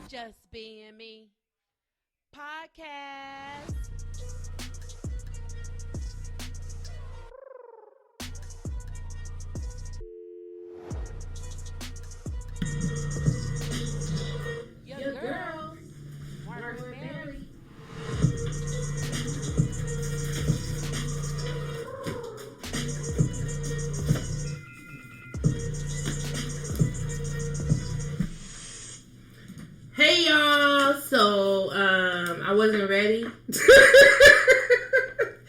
Just Being Me podcast. Your girl, Margot and Mary. Hey y'all, so I wasn't ready.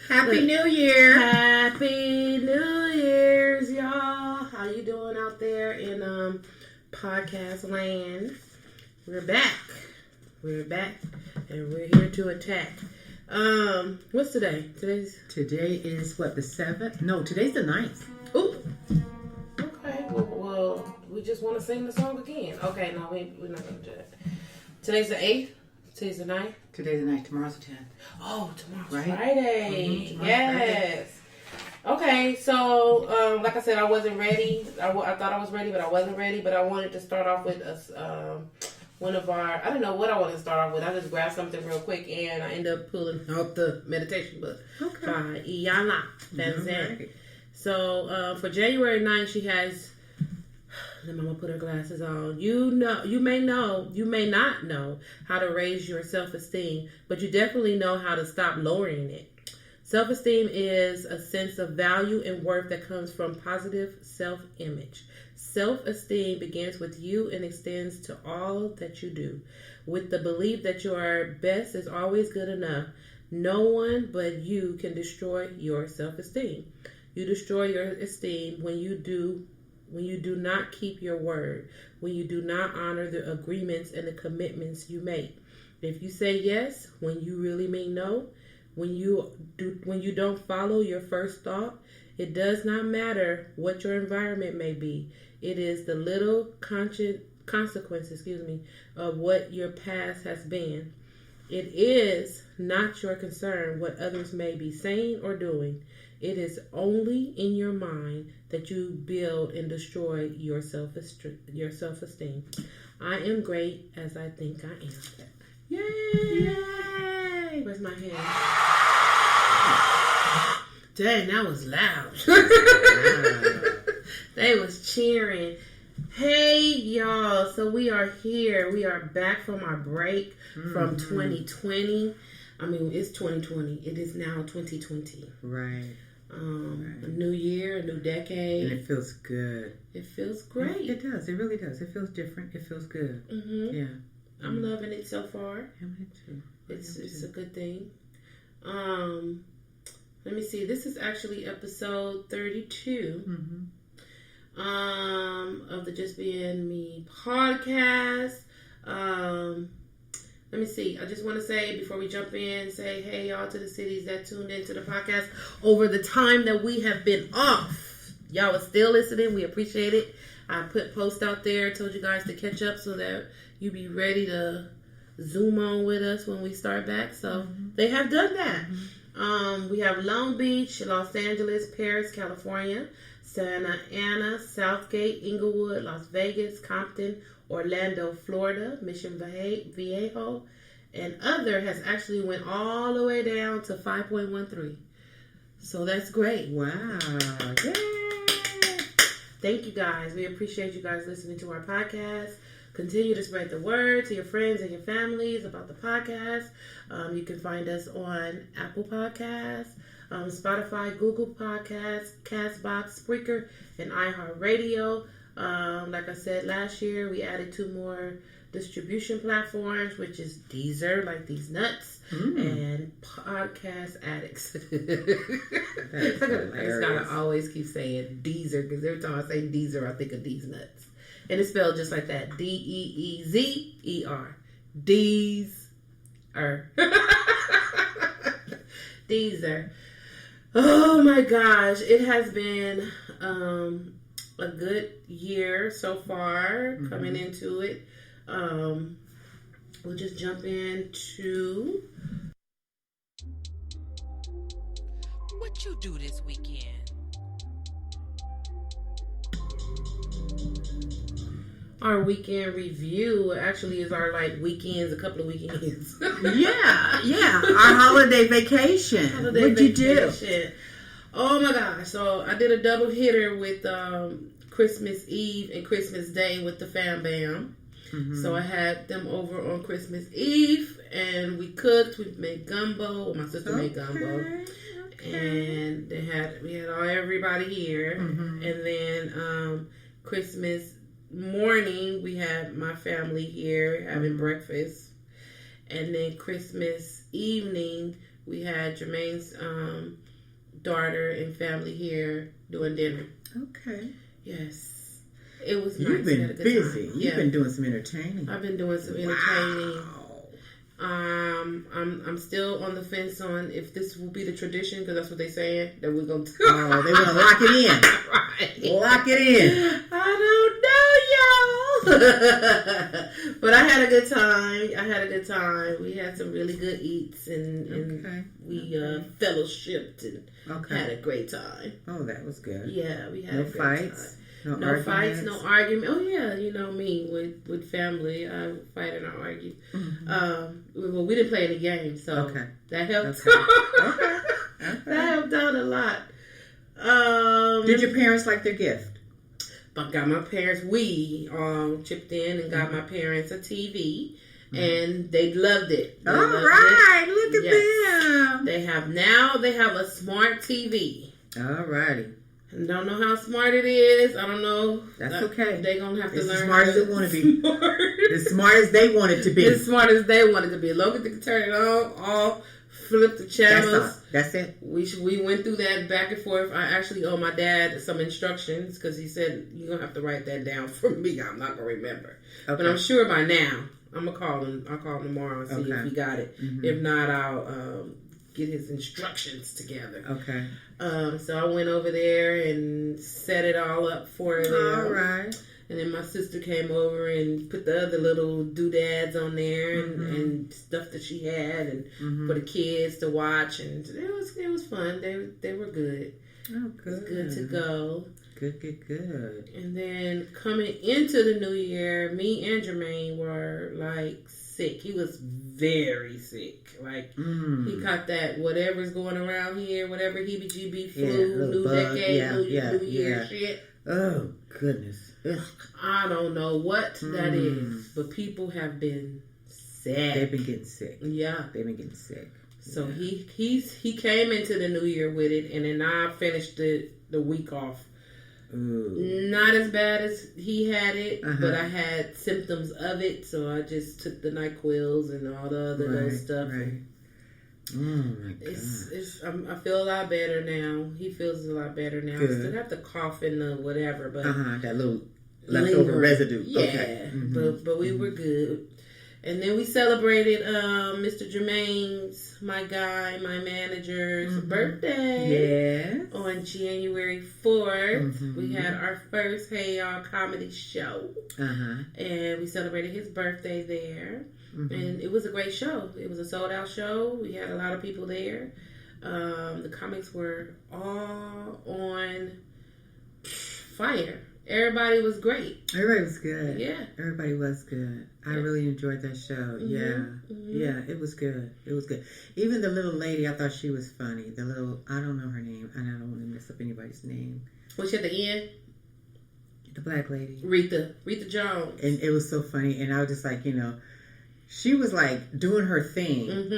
Happy New Year. Happy New Year's, y'all. How you doing out there in podcast land? We're back, and we're here to attack. What's today? Today is what, the 7th? No, today's the 9th. Ooh. Okay, well, we just want to sing the song again. Okay, no, we're not going to do that. Today's the 8th. Today's the 9th. Today's the 9th. Tomorrow's the 10th. Oh, tomorrow's Right? Friday. Tomorrow's Yes. Friday. Okay, so like I said, I wasn't ready. I thought I was ready, but I wasn't ready. But I wanted to start off with one of our, I don't know what I wanted to start off with. I just grabbed something real quick, and I ended up pulling out the meditation book by Iyanla. That's it. So for January 9th, she has... The mama put her glasses on. You may not know how to raise your self-esteem, but you definitely know how to stop lowering it. Self-esteem is a sense of value and worth that comes from positive self-image. Self-esteem begins with you and extends to all that you do. With the belief that your best is always good enough, no one but you can destroy your self-esteem. You destroy your esteem when you do not keep your word, when you do not honor the agreements and the commitments you make. If you say yes when you really mean no, when you don't follow your first thought, it does not matter what your environment may be. It is the little consequences, of what your past has been. It is not your concern what others may be saying or doing. It is only in your mind that you build and destroy your self-esteem. I am great as I think I am. Yay! Yay! Where's my hand? Dang, that was loud. They was cheering. Hey, y'all. So we are here. We are back from our break from 2020. I mean, it's 2020. It is now 2020. Right. A new year, a new decade. And it feels good. It feels great. It does. It really does. It feels different. It feels good. Mm-hmm. Yeah. I'm loving it so far. Me too. It's a good thing. Let me see. This is actually episode 32 of the Just Being Me podcast. Let me see. I just want to say before we jump in, say hey y'all to the cities that tuned into the podcast over the time that we have been off. Y'all are still listening. We appreciate it. I put posts out there, told you guys to catch up so that you be ready to zoom on with us when we start back. So they have done that. We have Long Beach, Los Angeles, Paris, California, Santa Ana, Southgate, Inglewood, Las Vegas, Compton, Orlando, Florida, Mission Viejo, and other has actually went all the way down to 5.13. So that's great. Wow. Yay! Thank you guys. We appreciate you guys listening to our podcast. Continue to spread the word to your friends and your families about the podcast. You can find us on Apple Podcasts, Spotify, Google Podcasts, Castbox, Spreaker, and iHeartRadio. Like I said last year, we added 2 more distribution platforms, which is Deezer, like these nuts, and Podcast Addicts. I just gotta always keep saying Deezer, because every time I say Deezer, I think of these nuts. And it's spelled just like that. Deezer. Deezer. Deezer. Oh my gosh. It has been a good year so far coming into it. We'll just jump into What you do this weekend? our weekend review. Actually, is our weekends, a couple of weekends. Yeah. Our holiday vacation. What'd you do? Oh my gosh! So I did a double hitter with Christmas Eve and Christmas Day with the fam bam. Mm-hmm. So I had them over on Christmas Eve, and we cooked. We made gumbo. My sister made gumbo, and we had everybody here. Mm-hmm. And then Christmas morning, we had my family here having breakfast, and then Christmas evening, we had Jermaine's daughter and family here doing dinner. Okay. Yes. It was nice. You've been busy. You've been doing some entertaining. I've been doing some entertaining. I'm still on the fence on if this will be the tradition, because that's what they're saying that we're gonna do. Oh, they want to lock it in. Right. Lock it in. I don't know, y'all. But I had a good time. We had some really good eats, and we fellowshipped and had a great time. Oh, that was good. Yeah, we had no a great fights. time. No fights, no argument. Oh yeah, you know me with family. I fight and I argue. Mm-hmm. Well, we didn't play any games, so that helped. Okay. That helped out a lot. Did your parents like their gift? I got my parents. We chipped in and got my parents a TV, and they loved it. Look at them. They have a smart TV. All righty. I don't know how smart it is. I don't know. That's okay. They're going to have to learn. As smart as they want to be. As smart as they want it to be. As smart as they want it to be. As long as they can turn it on, off, flip the channels. That's it. We went through that back and forth. I actually owe my dad some instructions, because he said, you're going to have to write that down for me. I'm not going to remember. Okay. But I'm sure by now, I'm going to call him. I'll call him tomorrow and see if he got it. Mm-hmm. If not, I'll get his instructions together. Okay. So I went over there and set it all up for them. All right. And then my sister came over and put the other little doodads on there and stuff that she had, and for the kids to watch, and it was fun. They were good. Oh, good. Good to go. Good. And then coming into the new year, me and Jermaine were sick. He was very sick. He caught that whatever's going around here, whatever heebie-jeebie flu, new decade, new year shit. Oh, goodness. Ugh. I don't know what that is, but people have been sick. They've been getting sick. Yeah. They've been getting sick. So he came into the new year with it, and then I finished the week off. Ooh. Not as bad as he had it, but I had symptoms of it, so I just took the NyQuils and all the other little stuff. Right. Oh my God. I feel a lot better now. He feels a lot better now. Good. I still have the cough and the whatever, but that little leftover residue. Yeah, okay. But we were good. And then we celebrated Mr. Jermaine's, my manager's birthday. Yes. On January 4th. We had our first Hey Y'all comedy show. And we celebrated his birthday there. And it was a great show. It was a sold out show. We had a lot of people there. The comics were all on fire. Everybody was great. Everybody was good. Yeah. Everybody was good. I really enjoyed that show. Yeah, it was good. Even the little lady, I thought she was funny. I don't know her name, and I don't want to mess up anybody's name. Was she at the end? The black lady. Rita Jones. And it was so funny, and I was just she was doing her thing, and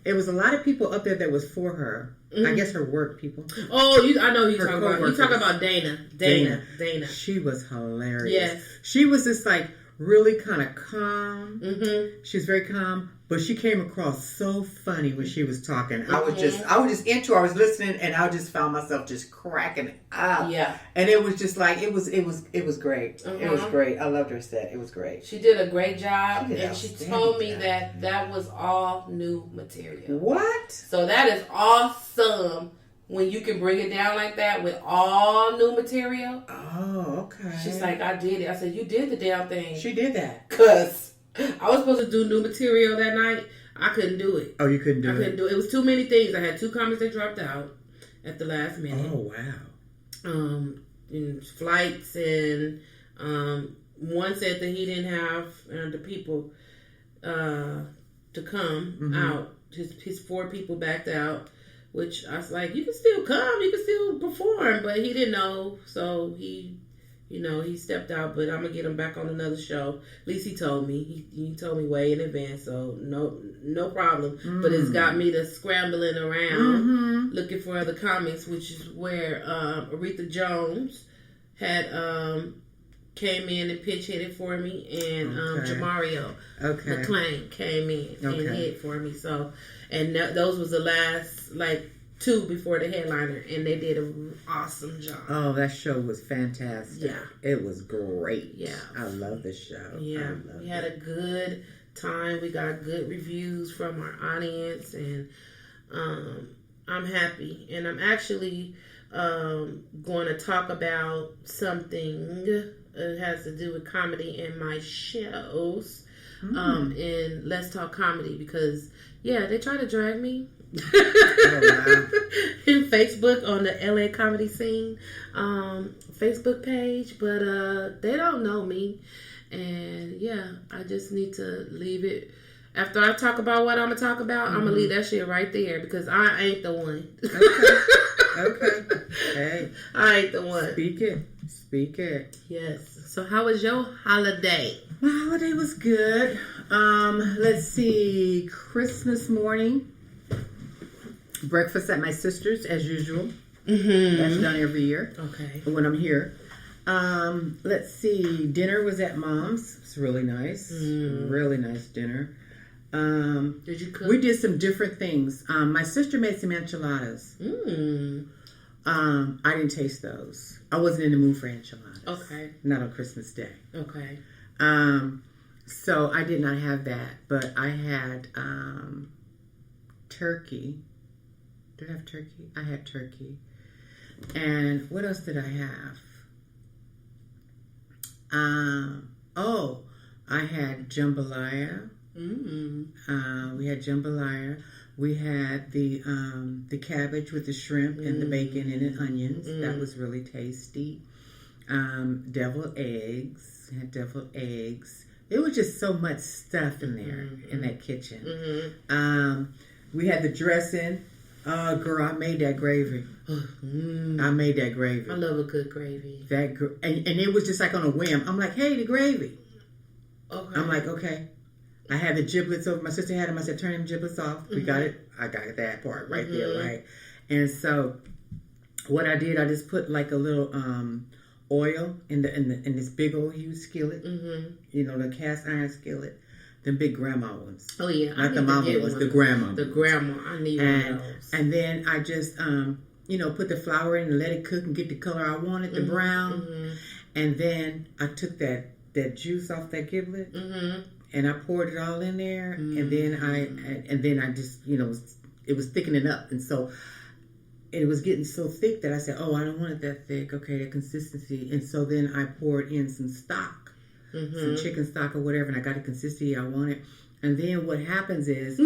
it was a lot of people up there that was for her. I guess her work people. Oh, I know who you're talking about. You're talking about Dana. She was hilarious. Yes. She was just really kind of calm. She was very calm, but she came across so funny when she was talking. I was just into her. I was listening, and I just found myself just cracking up. Yeah. And it was just it was great. It was great. I loved her set. It was great. She did a great job, and she told me that was all new material. What? So that is awesome. When you can bring it down like that with all new material. Oh, okay. She's like, I did it. I said, you did the damn thing. She did that. Because I was supposed to do new material that night. I couldn't do it. Oh, you couldn't do it? I couldn't do it. It was too many things. I had 2 comics that dropped out at the last minute. Oh, wow. And flights and one said that he didn't have the people to come out. His 4 people backed out, which I was like, you can still come, you can still perform, but he didn't know, so he stepped out. But I'm gonna get him back on another show. At least he told me. He told me way in advance, so no problem. But it's got me to scrambling around looking for other comics, which is where Aretha Jones had came in and pinch hit it for me, and Jamario McClain came in and hit for me. So, and those was the last 2 before the headliner, and they did an awesome job. Oh, that show was fantastic. Yeah, it was great. Yeah, I love the show. Yeah, we had a good time. We got good reviews from our audience, and I'm happy. And I'm actually going to talk about something. It has to do with comedy in my shows in Let's Talk Comedy, because they try to drag me in Facebook on the LA comedy scene Facebook page, but they don't know me, and I just need to leave it. After I talk about what I'm gonna talk about, I'm gonna leave that shit right there, because I ain't the one. Okay. Hey, I ain't the one. Speak it. Yes. So how was your holiday? My holiday was good. Let's see. Christmas morning, breakfast at my sister's as usual. That's done every year. Okay. When I'm here. Let's see. Dinner was at Mom's. It's really nice. Really nice dinner. Did you cook? We did some different things. My sister made some enchiladas. I didn't taste those. I wasn't in the mood for enchiladas. Okay. Not on Christmas Day. Okay. So I did not have that, but I had turkey. Did I have turkey? I had turkey. And what else did I have? I had jambalaya. We had jambalaya. We had the cabbage with the shrimp and the bacon and the onions. That was really tasty. Deviled eggs. Had deviled eggs. There was just so much stuff in there in that kitchen. We had the dressing. Girl, I made that gravy. I made that gravy. I love a good gravy. And it was just like on a whim. I'm like, hey, the gravy. Okay. I'm like, okay. I had the giblets over. My sister had them. I said, turn them giblets off. We got it. I got that part right there, right? And so what I did, I just put like a little oil in this big old huge skillet. You know, the cast iron skillet. Them big grandma ones. Oh yeah, not the mama ones. The grandma. The grandma. I need one of those. And then I just put the flour in and let it cook and get the color I wanted, the brown. And then I took that juice off that giblet. And I poured it all in there, and then I just, it was thickening up, and so it was getting so thick that I said, "Oh, I don't want it that thick." Okay, that consistency, and so then I poured in some stock, some chicken stock or whatever, and I got the consistency I wanted. And then what happens is,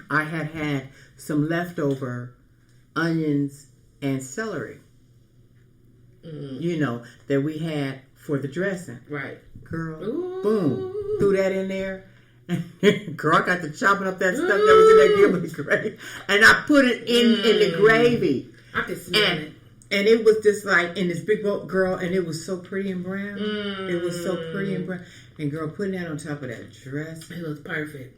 I had some leftover onions and celery, that we had for the dressing. Right, girl. Ooh. Boom. Threw that in there. Girl, I got to chopping up that stuff that was in that giblet gravy. And I put it in the gravy. I can smell it. And it was just like in this big boat, girl, and it was so pretty and brown. It was so pretty and brown. And girl, putting that on top of that dressing. It was perfect.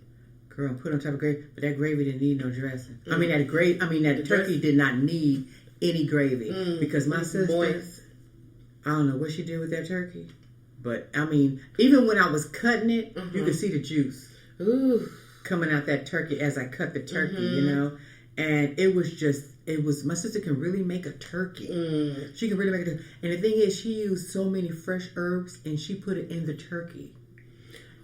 Girl, put on top of gravy. But that gravy didn't need no dressing. That turkey did not need any gravy. Because my sister, moist. I don't know what she did with that turkey. But, even when I was cutting it, you could see the juice coming out that turkey as I cut the turkey, And it was, my sister can really make a turkey. She can really make a turkey. And the thing is, she used so many fresh herbs, and she put it in the turkey.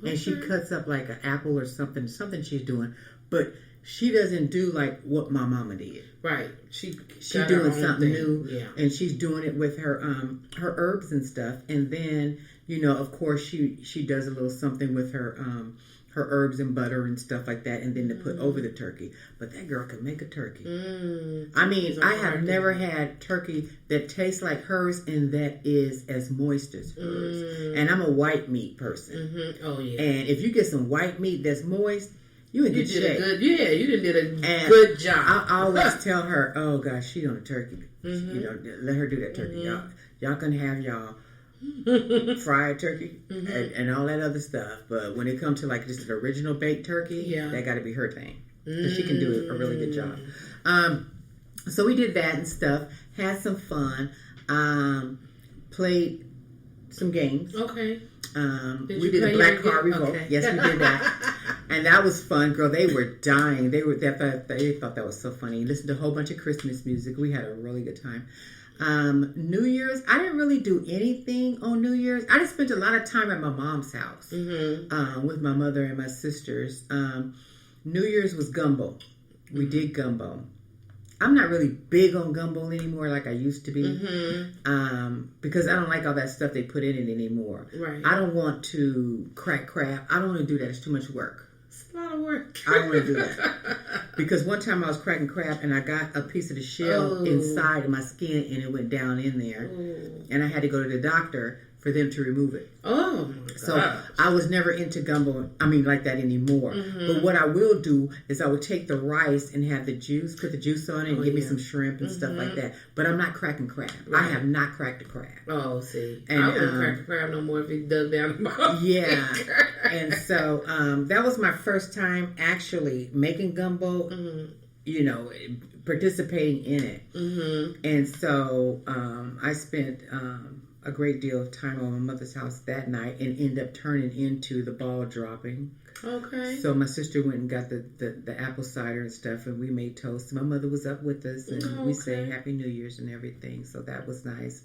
And she cuts up like an apple or something she's doing. But she doesn't do like what my mama did. Right. She's doing something new. Yeah. And she's doing it with her herbs and stuff. And then of course she does a little something with her herbs and butter and stuff like that, and then to put over the turkey. But that girl can make a turkey. I mean, I have never had turkey that tastes like hers and that is as moist as hers. And I'm a white meat person. Oh yeah. And if you get some white meat that's moist, you in good shape. You did a good job. I always tell her, oh gosh, she on a turkey. Let her do that turkey. Y'all can have y'all fried turkey and all that other stuff, but when it comes to like just an original baked turkey, that got to be her thing, because she can do a really good job. So we did that and stuff, had some fun, played some games. Okay. We did a black card revolt. Okay. Yes, we did that. And that was fun, girl. They were dying. They thought that was so funny. Listened to a whole bunch of Christmas music. We had a really good time. New Year's, I didn't really do anything on New Year's. I just spent a lot of time at my mom's house with my mother and my sisters. New Year's was gumbo. We did gumbo. I'm not really big on gumbo anymore like I used to be, because I don't like all that stuff they put in it anymore. Right. I don't want to crack crab. I don't want to do that. It's too much work. It's a lot of work. I don't want to do that. Because one time I was cracking crab and I got a piece of the shell inside of my skin and it went down in there. And I had to go to the doctor for them to remove it. Oh my gosh. So I was never into gumbo, like that anymore. But what I will do is I will take the rice and have the juice, put the juice on it and give me some shrimp and stuff like that. But I'm not cracking crab. Right. I have not cracked a crab. Oh, see. And I wouldn't crack a crab no more if he dug down the bottom. Yeah. And so that was my first time actually making gumbo, participating in it. And so I spent a great deal of time on my mother's house that night and end up turning into the ball dropping. Okay. So my sister went and got the apple cider and stuff, and we made toast. My mother was up with us, and we sang Happy New Year's and everything. So that was nice.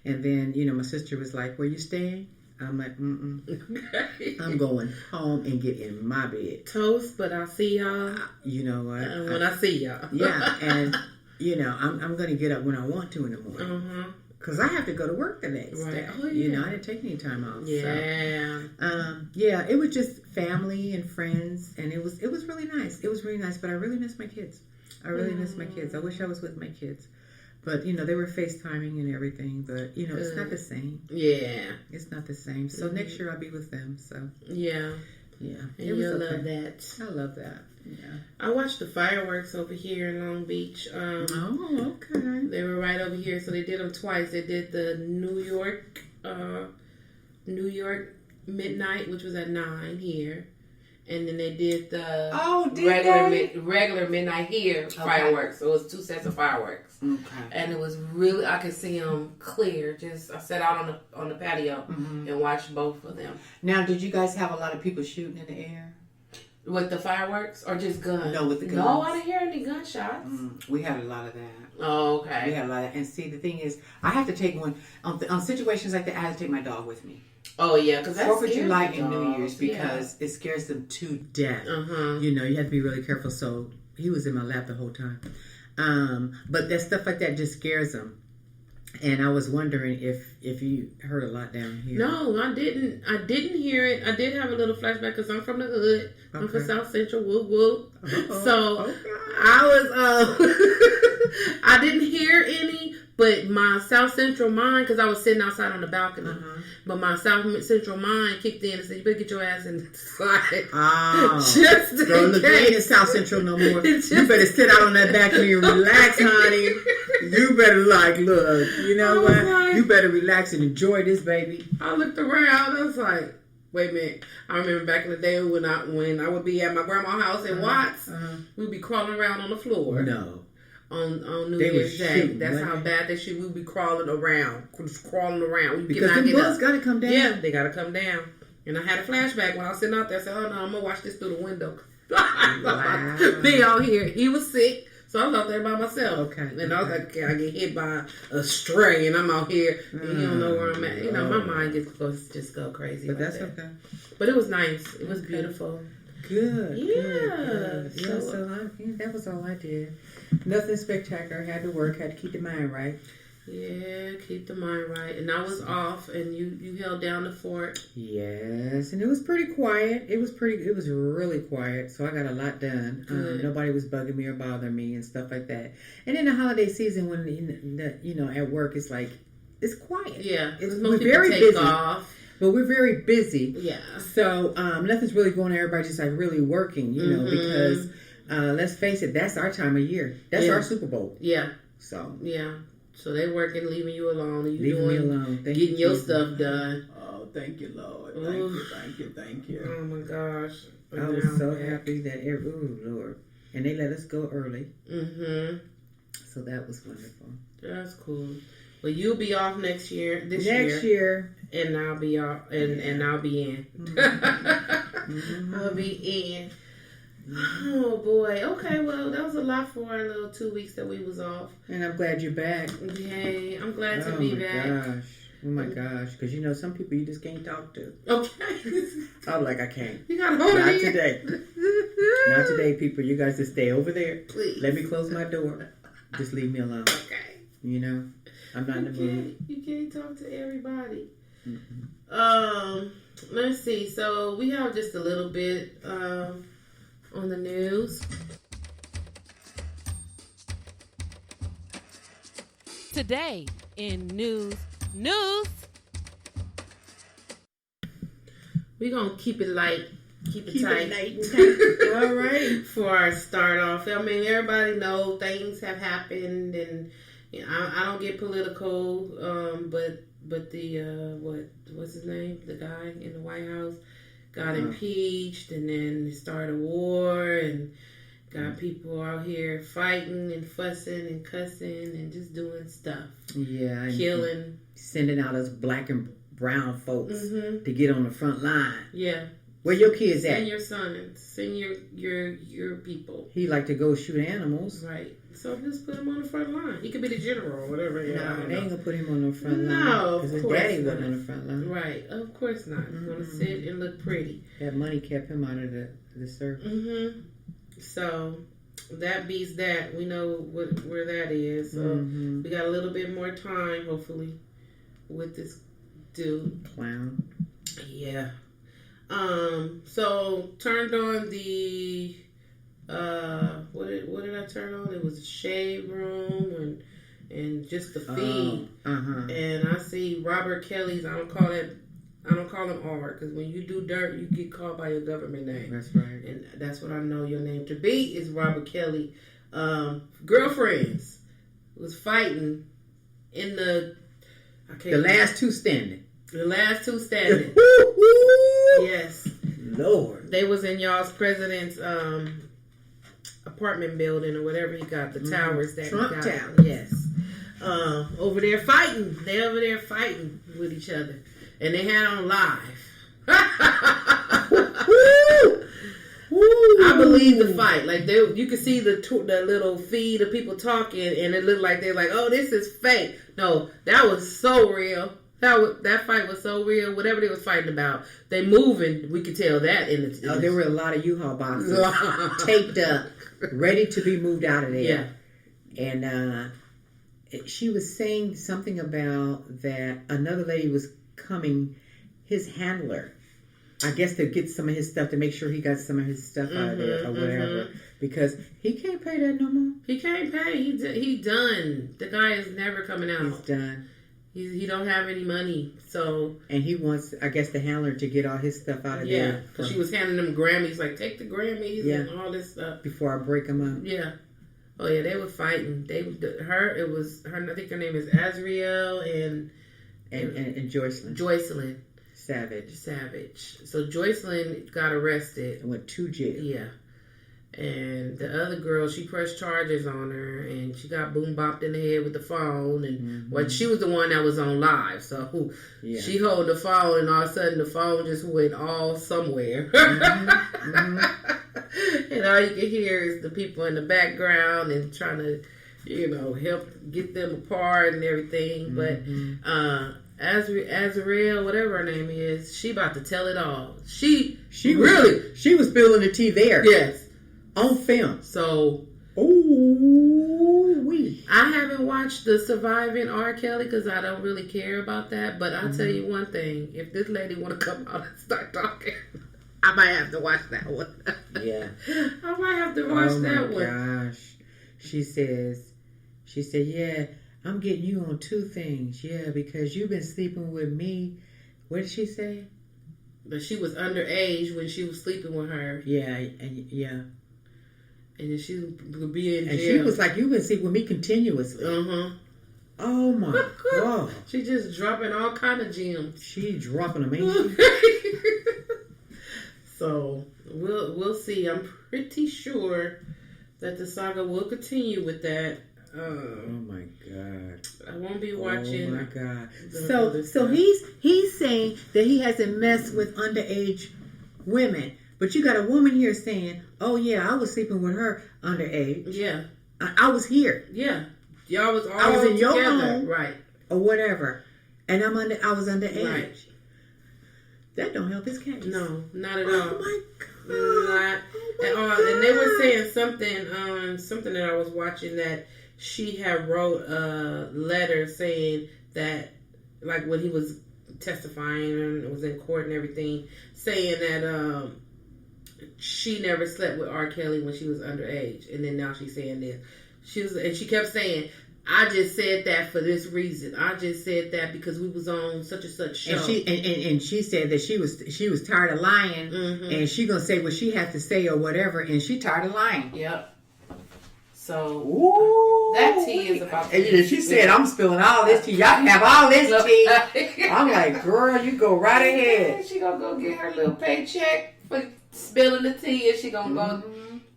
And then, my sister was like, "Where you staying?" I'm like, I'm going home and get in my bed. Toast, but I'll see y'all. You know what? When I see y'all. Yeah, and, I'm going to get up when I want to in the morning. Because I have to go to work the next day. Oh, yeah. I didn't take any time off. Yeah. So, it was just family and friends, and it was really nice. It was really nice, but I really miss my kids. I wish I was with my kids. But, they were FaceTiming and everything, but, it's not the same. Yeah. It's not the same. So next year I'll be with them, so. Yeah. Yeah. And you'll love that. I love that. Yeah. I watched the fireworks over here in Long Beach. Oh, okay. They were right over here, so they did them twice. They did the New York midnight, which was at 9 here, and then they did the regular midnight here fireworks. So it was 2 sets of fireworks, and it was really, I could see them clear. I sat out on the patio and watched both of them. Now, did you guys have a lot of people shooting in the air? With the fireworks or just guns? No, with the guns. No, I didn't hear any gunshots. We had a lot of that. Oh, okay. We had a lot of that. And see, the thing is, I have to take one, on situations like that, I have to take my dog with me. Oh, yeah, because that's 4th of July and New Year's, because it scares them to death. You have to be really careful. So he was in my lap the whole time. But that stuff like that just scares them. And I was wondering if you heard a lot down here. No, I didn't. I didn't hear it. I did have a little flashback because I'm from the hood. I'm from South Central. Whoop whoop. So I was. I didn't hear any, but my South Central mind, because I was sitting outside on the balcony, but my South Central mind kicked in and said, "You better get your ass inside." Just girl, look, you ain't in South Central no more. You better sit out on that balcony and relax, honey. You better look. You know what? Like, you better relax and enjoy this, baby. I looked around. I was like, wait a minute. I remember back in the day when I would be at my grandma's house in Watts, we'd be crawling around on the floor. No. On New Year's Day. That's how bad they shoot. We'd be crawling around. Because the bullets got to come down. Yeah, they got to come down. And I had a flashback when I was sitting out there. I said, oh no, I'm going to watch this through the window. Wow. Me out here. He was sick. So I was out there by myself. Okay. And I was like, I get hit by a stray and I'm out here and you don't know where I'm at. My mind just go crazy. But that's okay. But it was nice. It was beautiful. Good. Yeah. Yeah, so that was all I did. Nothing spectacular. Had to work. Had to keep the mind right. Yeah, keep the mind right. And I was off, and you held down the fort. Yes, and it was pretty quiet. It was really quiet. So I got a lot done. Nobody was bugging me or bothering me and stuff like that. And in the holiday season, when at work, it's like it's quiet. Yeah, we're very busy. Off. But we're very busy. Yeah. So nothing's really going on. Everybody's just like really working, because let's face it, that's our time of year. That's our Super Bowl. Yeah. So. Yeah. So they working, leaving you alone. And leaving me alone. Getting your stuff done. Oh, thank you, Lord. Thank you. Oh my gosh. I was so happy that Lord. And they let us go early. Mm-hmm. So that was wonderful. That's cool. Well, you'll be off next year. Next year. And I'll be off, and I'll be in. Mm-hmm. I'll be in. Oh boy. Okay. Well, that was a lot for our little 2 weeks that we was off. And I'm glad you're back. Yay! I'm glad to be back. Gosh. Oh my gosh. Because some people you just can't talk to. Okay. I'm like, I can't. You got to hold Not it. today. Not today, people. You guys just stay over there. Please. Let me close my door. Just leave me alone. Okay. I'm not in the mood. You can't talk to everybody. Mm-hmm. Let's see. So we have just a little bit on the news. Today in news. We're going to keep it light. Keep it tight. Okay. All right. For our start off. I mean, everybody knows things have happened, and I don't get political, but the what's his name? The guy in the White House got impeached, and then it started a war, and got people out here fighting and fussing and cussing and just doing stuff. Yeah, killing, sending out us black and brown folks to get on the front line. Yeah. Where your kids at? Send your sons. Send your people. He like to go shoot animals. Right. So just put him on the front line. He could be the general or whatever. No, they ain't gonna put him on the front line. No, because his daddy wasn't on the front line. Right. Of course not. He's gonna sit and look pretty. That money kept him out of the service. So that beats that. We know where that is. So we got a little bit more time, hopefully, with this dude. Clown. Yeah. So turned on the what did I turn on? It was a shade room and just the feed. And I see Robert Kelly's. I don't call him R, because when you do dirt, you get called by your government name. That's right. And that's what I know your name to be is Robert Kelly. Girlfriends was fighting in the last two standing. The last two standing. Yes. Lord. They was in y'all's president's apartment building or whatever he got, the towers that Trump he got. Tower. Yes. Over there fighting. They over there fighting with each other. And they had on live. I believe the fight. Like you could see the little feed of people talking, and it looked like they're like, "Oh, this is fake." No, that was so real. That fight was so real. Whatever they was fighting about, they moving. We could tell that in the. There were a lot of U-Haul boxes taped up, ready to be moved out of there. Yeah. And she was saying something about that another lady was coming, his handler, I guess, to get some of his stuff, to make sure he got some of his stuff out of there or whatever, because he can't pay that no more. He can't pay. He done. The guy is never coming out. He's done. He don't have any money, so. And he wants, I guess, the handler to get all his stuff out of there. Yeah, because she was handing them Grammys, like, take the Grammys and all this stuff. Before I break them up. Yeah. Oh, yeah, they were fighting. It was her, I think her name is Azriel and Joycelyn. Joycelyn. Savage. So Joycelyn got arrested. And went to jail. Yeah. And the other girl, she pressed charges on her, and she got boom bopped in the head with the phone. And she was the one that was on live, so she held the phone, and all of a sudden the phone just went all somewhere. And all you can hear is the people in the background and trying to, help get them apart and everything. But Azriel, whatever her name is, she about to tell it all. She was spilling the tea there. Yes. On film. So, we? I haven't watched the Surviving R. Kelly because I don't really care about that. But I'll tell you one thing: if this lady want to come out and start talking, I might have to watch that one. Yeah, I might have to watch that one. Oh my gosh, she said, yeah, I'm getting you on two things. Yeah, because you've been sleeping with me. What did she say? But she was underage when she was sleeping with her. Yeah, and then she would be in jail. And she was like, you've been sleeping with me continuously. Oh my God. She just dropping all kind of gems. She dropping them, ain't she? So we'll see. I'm pretty sure that the saga will continue with that. Oh my God! I won't be watching. Oh my God! So he's saying that he hasn't messed with underage women, but you got a woman here saying, "Oh yeah, I was sleeping with her underage." Yeah, I was here. Yeah, y'all was all I was in together. your home, right, or whatever, and I was underage. Right. That don't help his case. No, not at Oh all. my God! And they were saying something that I was watching that. She had wrote a letter saying that, like when he was testifying and was in court and everything, saying that she never slept with R. Kelly when she was underage, and then now she's saying this. She kept saying, "I just said that for this reason. I just said that because we was on such and such show." And she said that she was tired of lying, and she gonna say what she has to say or whatever, and she tired of lying. Yep. So ooh, that tea is about. And she said, "I'm spilling all this tea. Y'all can have all this tea." I'm like, "Girl, you go right ahead." She gonna go get her little paycheck for spilling the tea, and she gonna go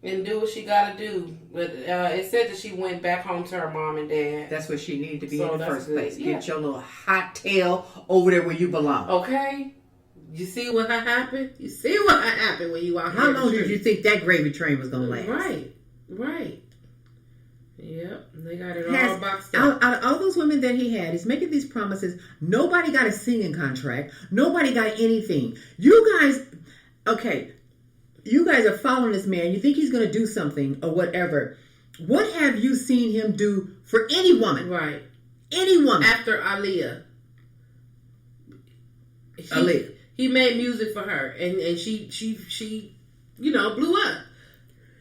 and do what she gotta do. But it said that she went back home to her mom and dad. That's what she needed to be in the first good. place. Yeah. Get your little hot tail over there where you belong. Okay. You see what happened? You see what happened when you out here? How long did you think that gravy train was gonna last? Right. Yep, they got it all boxed up. Out of all those women that he had, he's making these promises. Nobody got a singing contract. Nobody got anything. You guys are following this man. You think he's going to do something or whatever. What have you seen him do for any woman? Right. Any woman. After Aaliyah. He made music for her, and she blew up.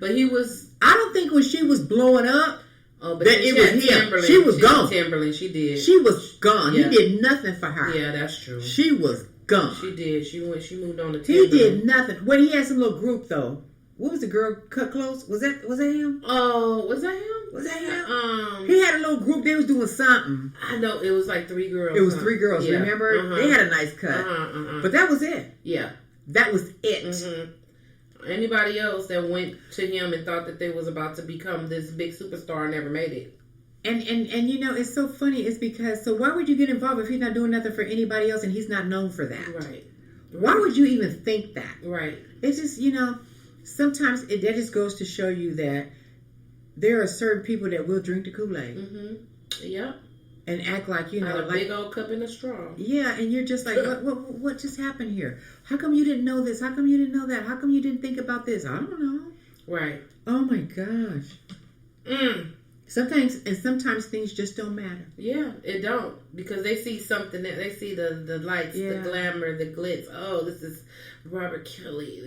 But he was... I don't think when she was blowing up, but that it was him. She was gone. Timberland, she did. She was gone. Yeah. He did nothing for her. Yeah, that's true. She was gone. She did. She moved on to Timberland. He did nothing. Well, he had some little group though. What was the girl cut close? Was that him? Oh, was that him? Was that him? He had a little group. They was doing something. I know it was like 3 girls. It was 3 girls. Yeah. Remember? They had a nice cut. But that was it. Yeah, that was it. Anybody else that went to him and thought that they was about to become this big superstar never made it. And it's so funny. It's because, so why would you get involved if he's not doing nothing for anybody else and he's not known for that? Right. Why would you even think that? Right. It's just, sometimes that just goes to show you that there are certain people that will drink the Kool-Aid. Yep. And act like, Out a big old cup and a straw. Yeah, and you're just like, what just happened here? How come you didn't know this? How come you didn't know that? How come you didn't think about this? I don't know. Right. Oh my gosh. Sometimes things just don't matter. Yeah, it don't. Because they see something that they see the lights, the glamour, the glitz. Oh, this is Robert Kelly.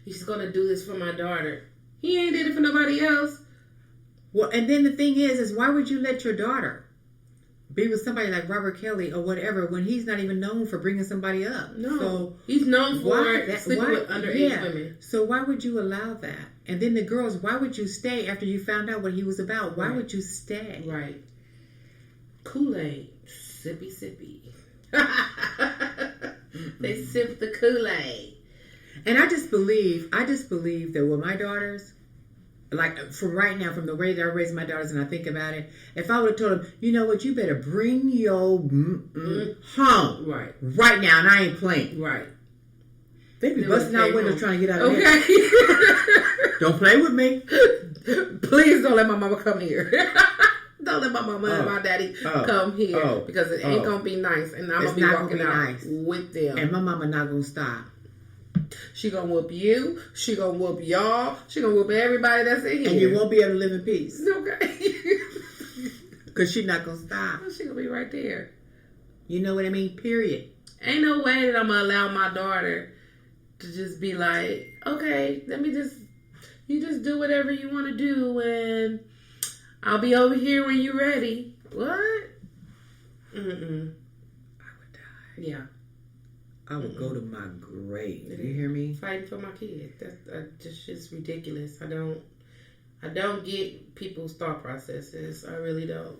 He's gonna do this for my daughter. He ain't did it for nobody else. Well, and then the thing is why would you let your daughter be with somebody like Robert Kelly or whatever when he's not even known for bringing somebody up? No, so he's known for sleeping with underage women. So why would you allow that? And then the girls, why would you stay after you found out what he was about? Why would you stay? Right. Kool-Aid, sippy sippy. They sip the Kool-Aid. And I just believe that with my daughters, like from right now, from the way that I raise my daughters and I think about it, if I would have told them, you know what, you better bring your home right now, and I ain't playing. Right. They'd be busting out windows trying to get out of there. Don't play with me. Please don't let my mama come here. Don't let my mama and my daddy come here because it ain't gonna be nice, and I'm gonna be walking out with them. And my mama not gonna stop. She gonna whoop you. She gonna whoop y'all. She gonna whoop everybody that's in here. And you won't be able to live in peace. Okay. Because she's not going to stop. She going to be right there. You know what I mean? Period. Ain't no way that I'm going to allow my daughter to just be like, okay, you just do whatever you want to do and I'll be over here when you're ready. What? Mm-mm. I would die. Yeah. I would go to my grave. Did you hear me? Fighting for my kid. That's just ridiculous. I don't get people's thought processes. I really don't.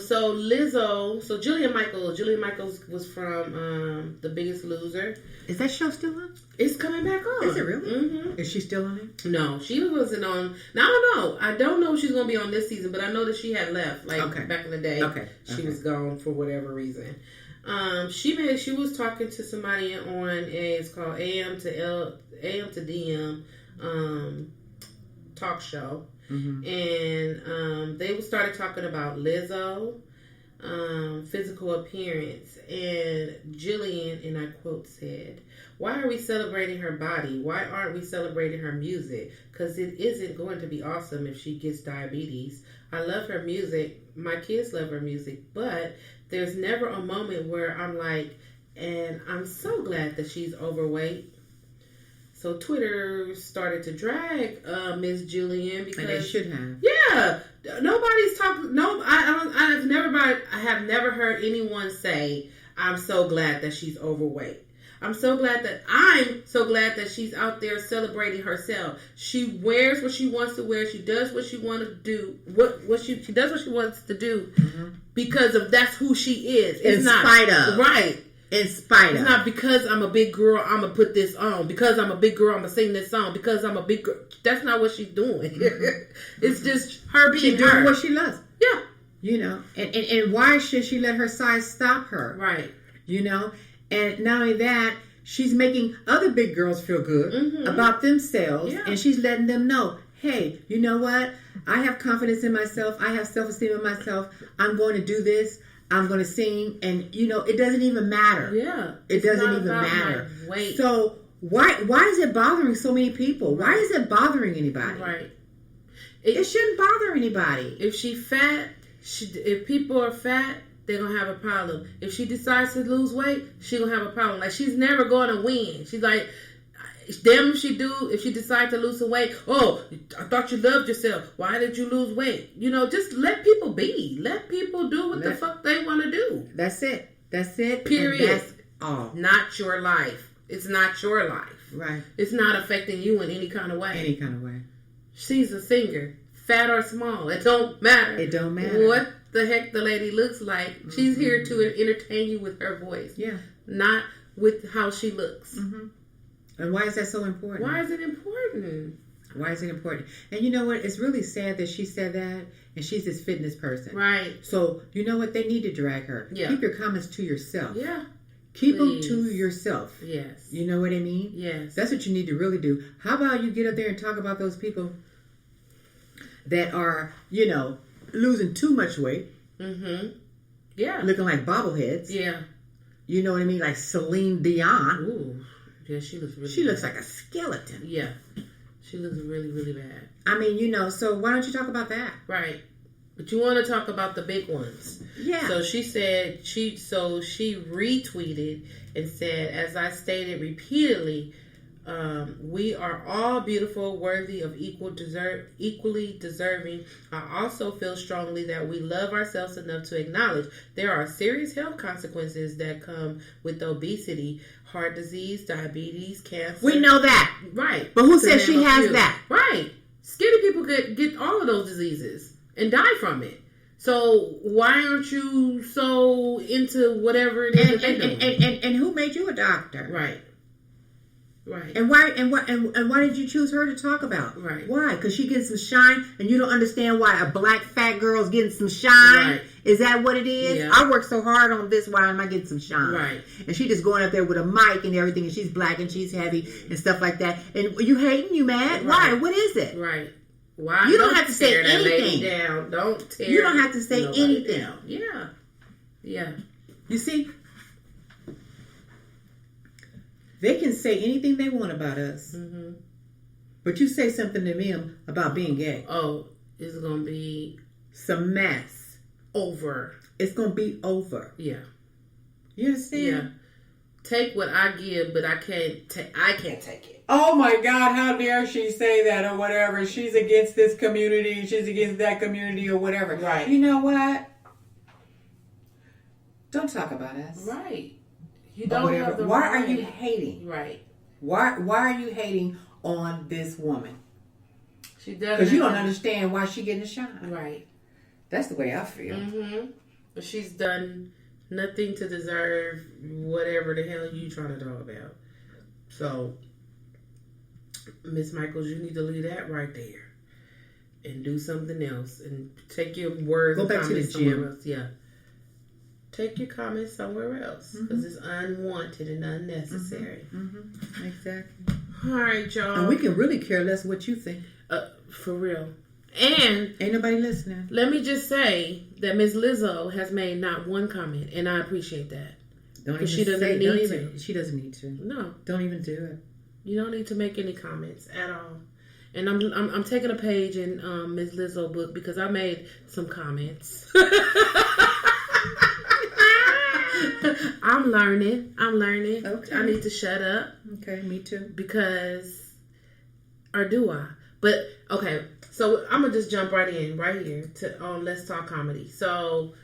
So Lizzo, Julia Michaels was from The Biggest Loser. Is that show still on? It's coming back on. Is it really? Mm-hmm. Is she still on it? No, she wasn't on. Now, I don't know. I don't know if she's going to be on this season, but I know that she had left. Back in the day. Okay. She was gone for whatever reason. She was talking to somebody on it's called AM to DM talk show. Mm-hmm. And they started talking about Lizzo, physical appearance, and Jillian, and I quote, said, "Why are we celebrating her body? Why aren't we celebrating her music? Because it isn't going to be awesome if she gets diabetes. I love her music. My kids love her music, but there's never a moment where I'm like, and I'm so glad that she's overweight." So Twitter started to drag Miss Julian because, and they should have. Yeah, nobody's talking. No, I have never heard anyone say, "I'm so glad that she's overweight." I'm so glad that she's out there celebrating herself. She wears what she wants to wear. She does what she wants to do. She does what she wants to do because of that's who she is. In spite of. Right. In spite of. It's not because I'm a big girl, I'm going to put this on. Because I'm a big girl, I'm going to sing this song. Because I'm a big girl. That's not what she's doing. It's just her being doing what she loves. Yeah. You know, and why should she let her size stop her? Right. You know, and not only that, she's making other big girls feel good about themselves. Yeah. And she's letting them know, hey, you know what? I have confidence in myself. I have self-esteem in myself. I'm going to do this. I'm going to sing, and you know, it doesn't even matter. Yeah, it doesn't even matter. So why is it bothering so many people? Right. Why is it bothering anybody? Right. It shouldn't bother anybody. If she's fat, if people are fat, they're gonna have a problem. If she decides to lose weight, she's gonna have a problem. Like she's never going to win. She's like, damn if she decides to lose some weight. Oh, I thought you loved yourself. Why did you lose weight? You know, just let people be. Let people do what the fuck they want to do. That's it. Period. And that's all. Not your life. It's not your life. Right. It's not affecting you in any kind of way. Any kind of way. She's a singer. Fat or small. It don't matter. It don't matter. What the heck the lady looks like. She's here to entertain you with her voice. Yeah. Not with how she looks. Mm-hmm. And why is that so important? Why is it important? Why is it important? And you know what? It's really sad that she said that, and she's this fitness person. Right. So, you know what? They need to drag her. Yeah. Keep your comments to yourself. Yeah. Keep them to yourself. Yes. You know what I mean? Yes. That's what you need to really do. How about you get up there and talk about those people that are, you know, losing too much weight. Mm-hmm. Yeah. Looking like bobbleheads. Yeah. You know what I mean? Like Celine Dion. Ooh. Yeah, she looks really She bad. looks like a skeleton. Yeah. She looks really, really bad. I mean, you know, so why don't you talk about that? Right. But you want to talk about the big ones. Yeah. So she said, she retweeted and said, as I stated repeatedly, we are all beautiful, worthy of equally deserving. I also feel strongly that we love ourselves enough to acknowledge there are serious health consequences that come with obesity, heart disease, diabetes, cancer. We know that. Right. But who says she has that? Right. Skinny people get all of those diseases and die from it. So why aren't you so into whatever it is that they're doing? And who made you a doctor? Right. Right. And why did you choose her to talk about? Right. Why? Because she getting some shine, and you don't understand why a black fat girl's getting some shine. Right. Is that what it is? Yeah. I work so hard on this. Why am I getting some shine? Right. And she just going up there with a mic and everything, and she's black and she's heavy and stuff like that. And you hating? You mad? Right. Why? What is it? Right. Why? You don't have to say tear that lady anything. down. Don't tear. You don't have to say nobody anything. down. Yeah. Yeah. You see, they can say anything they want about us, Mm-hmm. but you say something to them about being gay. Oh, is going to be some mess. over. It's going to be over. Yeah. You understand? Yeah. Take what I give, but I can't take it. Oh my God, how dare she say that or whatever. She's against this community, she's against that community or whatever. Right. You know what? Don't talk about us. Right. You don't have the Why right. are you hating? Right. Why are you hating on this woman? She doesn't. Because you don't understand why she getting a shine. Right. That's the way I feel. Mm-hmm. But she's done nothing to deserve whatever the hell you trying to talk about. So, Miss Michaels, you need to leave that right there and do something else and take your words. Go and back to the comments somewhere gym. else. Yeah. Take your comments somewhere else because it's unwanted and unnecessary. Mm-hmm. Exactly. All right, y'all. And we can really care less what you think. For real. And ain't nobody listening. let me just say that Miss Lizzo has made not one comment, and I appreciate that. She doesn't need to. She doesn't need to. No, don't even do it. You don't need to make any comments at all. And I'm taking a page in Miss Lizzo book because I made some comments. I'm learning. Okay. I need to shut up. Okay, me too. Or do I? But okay, so I'm gonna just jump right in right here to Let's Talk Comedy. So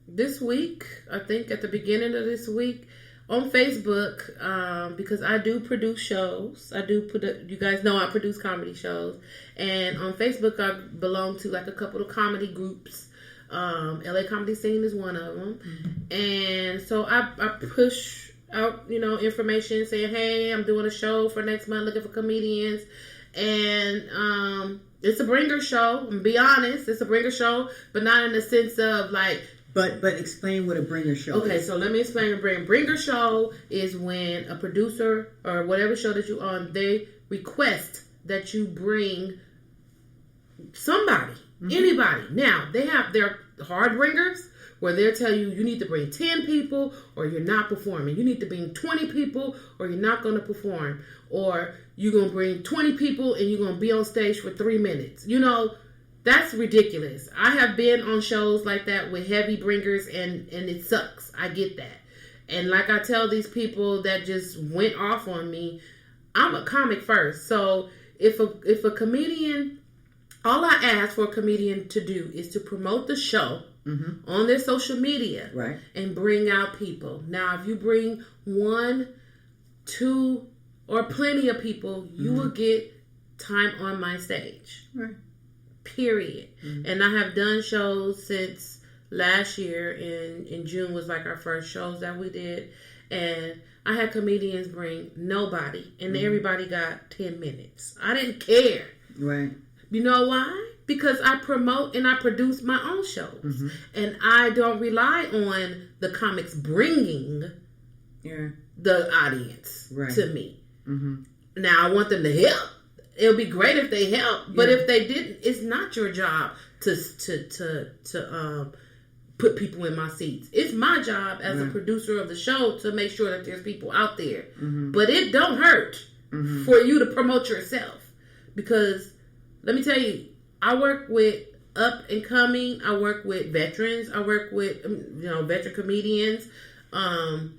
this week, I think at the beginning of this week on Facebook, because I do produce shows. You guys know I produce comedy shows, and on Facebook I belong to like a couple of comedy groups. LA Comedy Scene is one of them, and so I push out information saying, hey, I'm doing a show for next month looking for comedians. And it's a bringer show. Be honest, it's a bringer show, but not in the sense of like. But explain what a bringer show is. Okay, so let me explain a bringer. Bringer show is when a producer or whatever show that you're on, they request that you bring somebody, anybody. Now they have their hard bringers where they'll tell you need to bring 10 people or you're not performing. You need to bring 20 people or you're not going to perform. Or you're going to bring 20 people and you're going to be on stage for 3 minutes. That's ridiculous. I have been on shows like that with heavy bringers and it sucks. I get that. And like I tell these people that just went off on me, I'm a comic first. So if a comedian, all I ask for a comedian to do is to promote the show on their social media, right, and bring out people. Now, if you bring 1, 2, or plenty of people, you will get time on my stage. Right. Period. And I have done shows since last year. In June was like our first shows that we did, and I had comedians bring nobody, and everybody got 10 minutes. I didn't care. Right. You know why? Because I promote and I produce my own shows. And I don't rely on the comics bringing the audience to me. Now, I want them to help. It'll be great if they help. But if they didn't, it's not your job to put people in my seats. It's my job as a producer of the show to make sure that there's people out there. But it don't hurt for you to promote yourself. Because, let me tell you, I work with up and coming. I work with veterans. I work with veteran comedians, and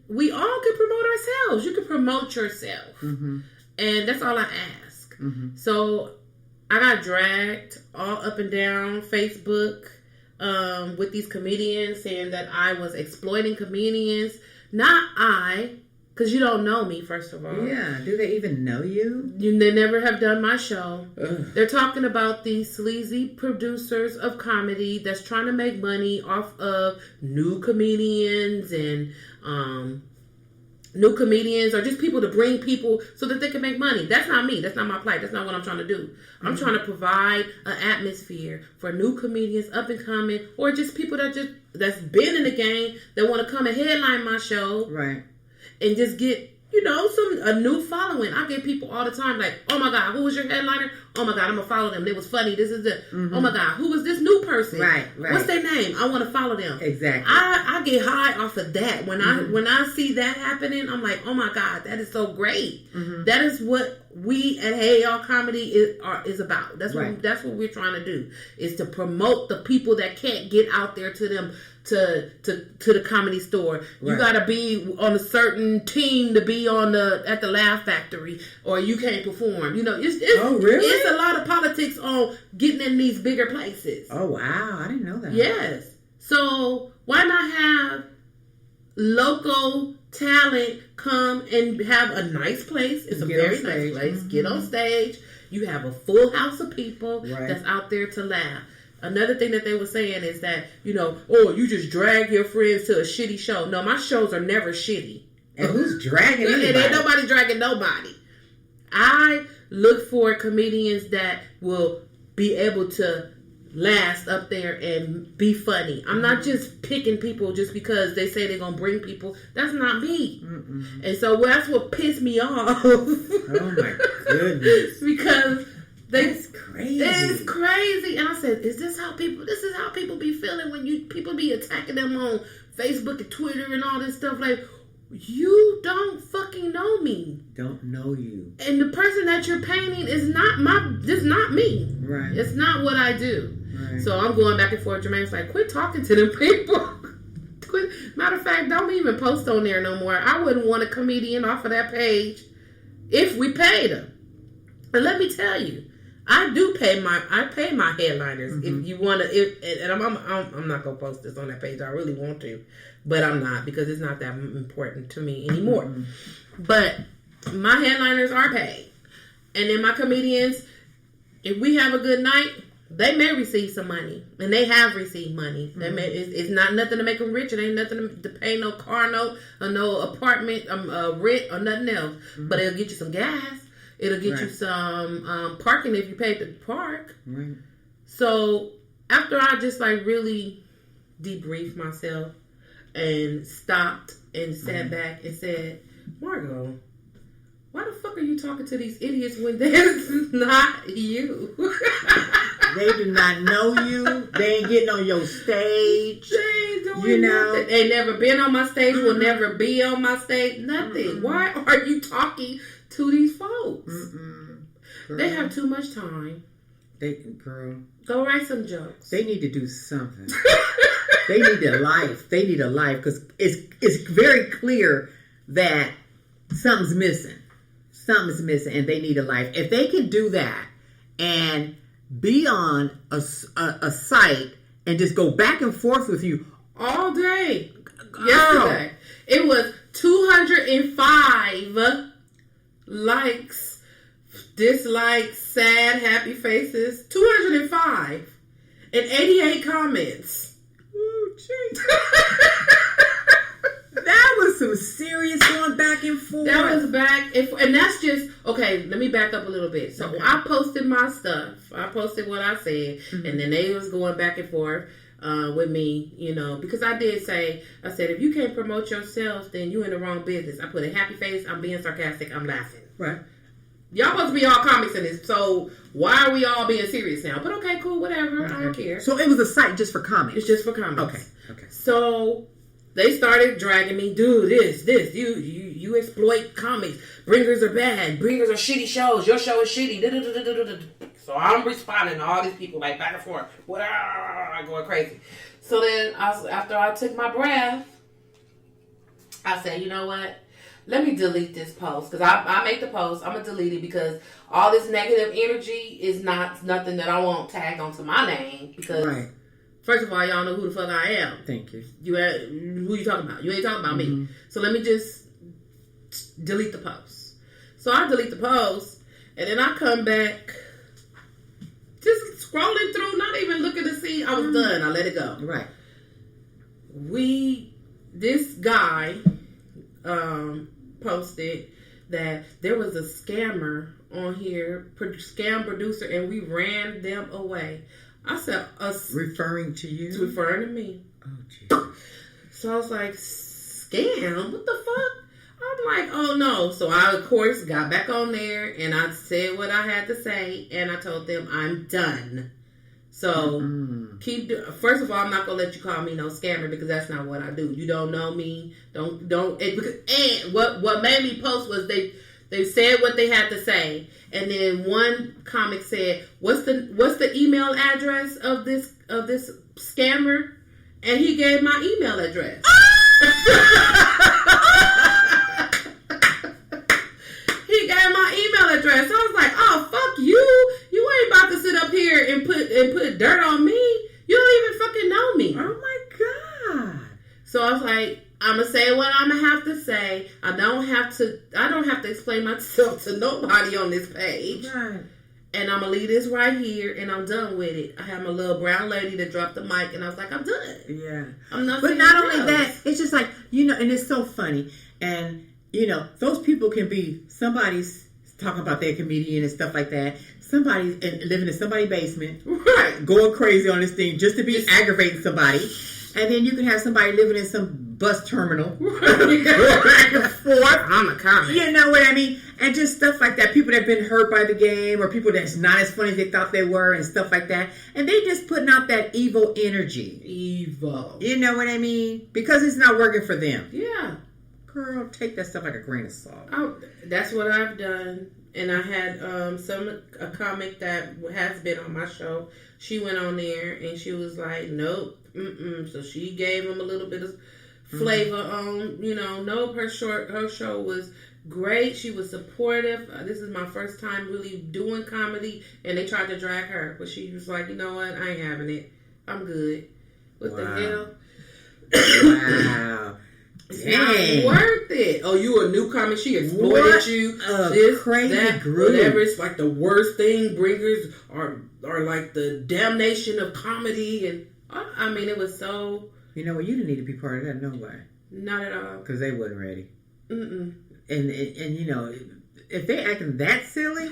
we all can promote ourselves. You can promote yourself, and that's all I ask. So I got dragged all up and down Facebook with these comedians saying that I was exploiting comedians. Not I. Because you don't know me, first of all. Yeah. Do they even know you? They never have done my show. Ugh. They're talking about these sleazy producers of comedy that's trying to make money off of new comedians and or just people to bring people so that they can make money. That's not me. That's not my plight. That's not what I'm trying to do. I'm trying to provide an atmosphere for new comedians, up and coming, or just people that's been in the game that want to come and headline my show. Right. And just get a new following. I get people all the time like, oh my God, who was your headliner? Oh my God, I'm gonna follow them. It was funny. This is it. Oh my God, who was this new person? Right. What's their name? I want to follow them. Exactly. I get high off of that. When I see that happening, I'm like, oh my God, that is so great. That is what we at Hey Y'all Comedy is about. That's what we're trying to do, is to promote the people that can't get out there to them to the Comedy Store. You gotta be on a certain team to be at the Laugh Factory, or you can't perform. Oh really? It's a lot of politics on getting in these bigger places. Oh wow, I didn't know that. Yes. So why not have local talent come and have a nice place? It's a very nice place. Get on stage. You have a full house of people that's out there to laugh. Another thing that they were saying is that, you just drag your friends to a shitty show. No, my shows are never shitty. And who's dragging anybody? Ain't nobody dragging nobody. I look for comedians that will be able to last up there and be funny. I'm not just picking people just because they say they're going to bring people. That's not me. And so that's what pissed me off. Oh my goodness. Because that's crazy. It's crazy. And I said, this is how people be feeling when people be attacking them on Facebook and Twitter and all this stuff. Like, you don't fucking know me. Don't know you. And the person that you're painting is not me. Right. It's not what I do. Right. So I'm going back and forth. Jermaine's like, quit talking to them people. Matter of fact, don't even post on there no more. I wouldn't want a comedian off of that page if we paid them. And let me tell you, I pay my headliners. If you want to, and I'm not gonna post this on that page. I really want to, but I'm not, because it's not that important to me anymore. But my headliners are paid, and then my comedians, if we have a good night, they may receive some money, and they have received money. It's not nothing to make them rich. It ain't nothing to pay no car note or no apartment rent or nothing else. But it'll get you some gas. It'll get you some parking if you pay to park. Right. So after I just really debriefed myself and stopped and sat back and said, Margot, why the fuck are you talking to these idiots when they're not you? They do not know you. They ain't getting on your stage. They ain't doing nothing. They never been on my stage, will never be on my stage. Nothing. Why are you talking to these folks? They have too much time. Go write some jokes. They need to do something. They need a life. They need a life, because it's very clear that something's missing. Something's missing, and they need a life. If they can do that and be on a site and just go back and forth with you all day. Yesterday, it was 205 likes, dislikes, sad, happy faces. 205 and 88 comments. Ooh, jeez. That was some serious going back and forth. That was back and forth. And that's just, okay, let me back up a little bit. So I posted my stuff. I posted what I said. And then they was going back and forth with me, because I did say, I said, if you can't promote yourself, then you in the wrong business. I put a happy face. I'm being sarcastic. I'm laughing. Right. Y'all supposed to be all comics in this. So why are we all being serious now? But okay, cool, whatever. I don't care. So it was a site just for comics. It's just for comics. Okay. So they started dragging me, dude, this, you exploit comics. Bringers are bad. Bringers are shitty shows. Your show is shitty. So I'm responding to all these people back and forth. Going crazy. So then after I took my breath, I said, you know what? Let me delete this post. Because I make the post. I'm going to delete it because all this negative energy is nothing that I won't tag onto my name. Because first of all, y'all know who the fuck I am. Thank you. Who you talking about? You ain't talking about me. So let me just delete the post. So I delete the post, and then I come back, just scrolling through, not even looking to see. I was done. I let it go. Right. This guy posted that there was a scammer on here, scam producer, and we ran them away. I said, referring to you? It's referring to me. Oh, jeez. So I was like, scam? What the fuck? I'm like, oh will know. So I, of course, got back on there and I said what I had to say, and I told them I'm done. So first of all, I'm not gonna let you call me no scammer because that's not what I do. You don't know me. And what made me post was they said what they had to say, and then one comic said, "What's the email address of this scammer?" And he gave my email address. He gave my email address. So I was like, "Oh, fuck you! You ain't about to sit up here and put dirt on me. You don't even fucking know me." Oh my god! So I was like, I'm gonna say what I'm gonna have to say. I don't have to explain myself to nobody on this page. Right. And I'm gonna leave this right here, and I'm done with it. I had my little brown lady that dropped the mic, and I was like, I'm done. Yeah. I'm not. But not only that, it's just like, you know, and it's so funny. And, you know, those people can be somebody's talking about their comedian and stuff like that. Somebody living in somebody's basement, right, going crazy on this thing just to be aggravating somebody. And then you can have somebody living in some bus terminal, back and forth. I'm a comic. You know what I mean? And just stuff like that. People that have been hurt by the game, or people that's not as funny as they thought they were, and stuff like that. And they just putting out that evil energy. Evil. You know what I mean? Because it's not working for them. Yeah. Girl, take that stuff like a grain of salt. That's what I've done. And I had a comic that has been on my show. She went on there and she was like, nope. So she gave him a little bit of flavor on, you know, nope, her show was great. She was supportive. This is my first time really doing comedy, and they tried to drag her, but she was like, you know what, I ain't having it. I'm good. What the hell? Wow. It's not worth it. Oh, you a new comic? She exploited you. This, crazy that, group. Whatever. It's like the worst thing. Bringers are like the damnation of comedy, and I mean, it was so. You know what? You didn't need to be part of that. No way. Not at all. Because they wasn't ready. Mm-mm. And you know, if they acting that silly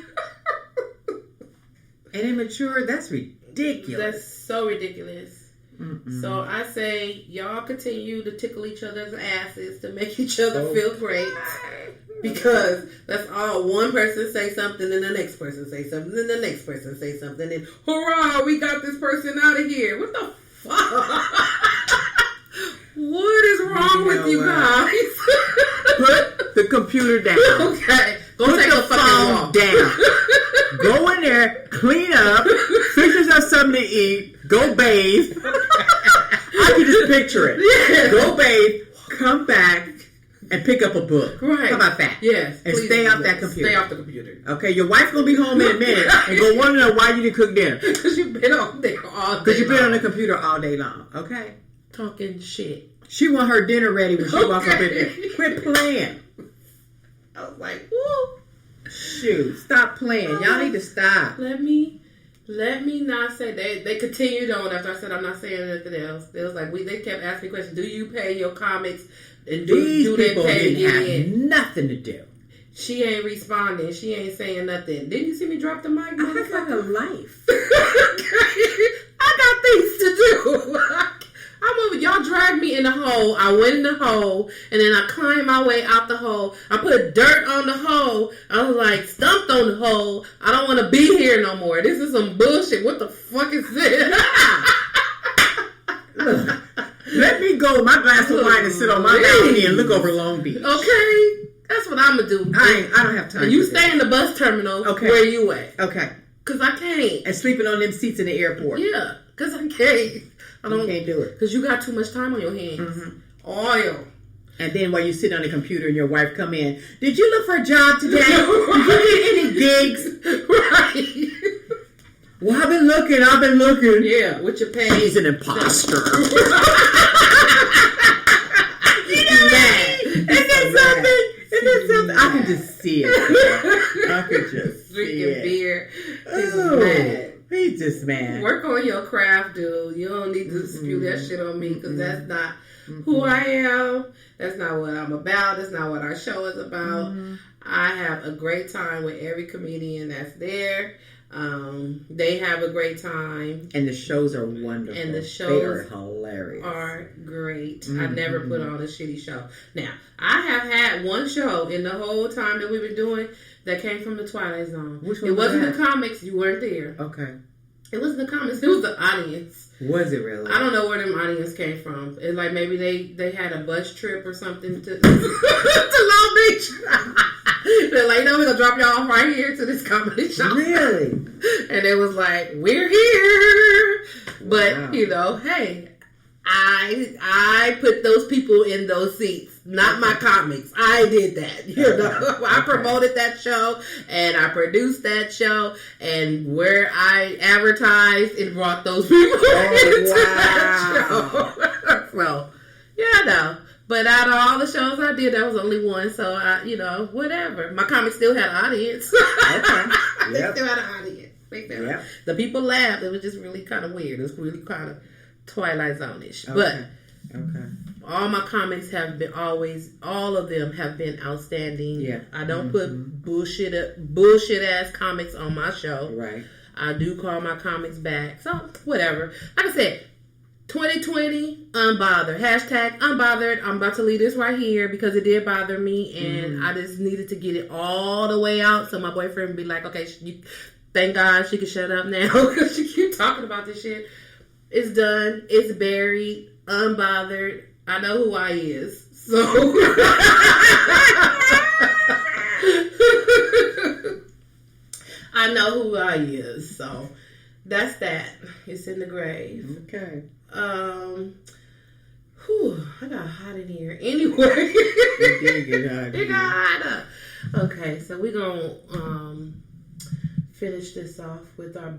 and immature, that's ridiculous. That's so ridiculous. Mm-mm. So I say, y'all continue to tickle each other's asses to make each other feel great. Because that's all. One person say something, then the next person say something, then the next person say something, and hurrah, we got this person out of here. What the fuck? What is wrong with you guys? Put the computer down. Okay. Go Put take the a fucking phone walk. down. Go in there, clean up, fix yourself something to eat, go bathe. I can just picture it. Yeah. Go bathe, come back, and pick up a book. Right. How about that? Yes. And stay off that computer. Stay off the computer. Okay, your wife's going to be home in a minute and go wonder to know why you didn't cook dinner. Because you've been on there all day. Because you've been on the computer all day long. Okay? Talking shit. She want her dinner ready when she walks up in there. Quit playing. I was like, woo. Shoot, stop playing. Y'all need to stop. Let me not say they continued on after I said I'm not saying anything else. They was like they kept asking me questions. Do you pay your comics? And do they people pay didn't in? have nothing to do. She ain't responding. She ain't saying nothing. Didn't you see me drop the mic? I got a life. I got things to do. I'm over. Y'all dragged me in the hole. I went in the hole, and then I climbed my way out the hole. I put dirt on the hole. I was like, stumped on the hole. I don't want to be here no more. This is some bullshit. What the fuck is this? Look, let me go with my glass of wine and sit on my balcony and look over Long Beach. Okay, that's what I'm gonna do. I don't have time. And you stay in the bus terminal. Okay. Where you at? Okay. Cause I can't. And sleeping on them seats in the airport. Yeah, cause I can't. I You can't do it. Because you got too much time on your hands. Mm-hmm. Oil. And then while you sit on the computer and your wife come in, did you look for a job today? Did you get any gigs? Right. Well, I've been looking. Yeah, with your pay. She's an imposter. Is there something? I can just see it. I can just see Drinking it. beer. He's Oh, mad. he's just mad. Work on your craft, dude. You don't need to spew that shit on me because that's not who I am. That's not what I'm about. That's not what our show is about. I have a great time with every comedian that's there. They have a great time. And the shows are wonderful. And the they shows are hilarious. are great. I never put on a shitty show. Now, I have had had one show in the whole time that we've been doing that came from the Twilight Zone. Which one it wasn't was the comics. You weren't there. Okay. It wasn't the comics. It was the audience. Was it really? I don't know where them audience came from. It's like maybe they had a bus trip or something to Long Beach. They're like, no, we're going to drop y'all off right here to this comedy show. Really? And it was like, we're here. But, Wow. you know, hey, I put those people in those seats. Not my comics. I did that. You know, I promoted that show and I produced that show, and where I advertised, it brought those people into that show. So, yeah, no. But out of all the shows I did, that was only one. So, whatever. My comics still had an audience. Okay. They Yep. still had an audience. Yep. The people laughed. It was just really kind of weird. It was really kind of Twilight Zone-ish. Okay. But Okay. all my comics have been all of them have been outstanding. Yeah. I don't put bullshit ass comics on my show. Right. I do call my comics back. So, whatever. Like I said, 2020, unbothered. Hashtag unbothered. I'm about to leave this right here because it did bother me, and I just needed to get it all the way out so my boyfriend would be like, okay, thank God she can shut up now because she keep talking about this shit. It's done. It's buried. Unbothered. I know who I is. So I know who I is. So that's that. It's in the grave. Okay. I got hot in here. Anyway. It did get hot. It got hotter. Okay, so we're gonna finish this off with our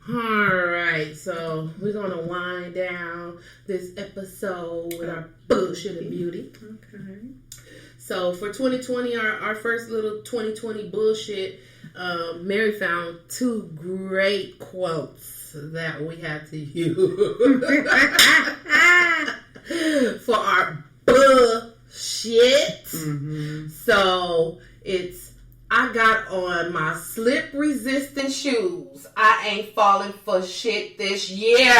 Alright, so we're gonna wind down this episode with our bullshit and beauty. Okay. So for 2020, our first little 2020 bullshit, Mary found two great quotes that we had to use for our bullshit. Mm-hmm. So it's, I got on my slip resistant shoes. I ain't falling for shit this year. 2020.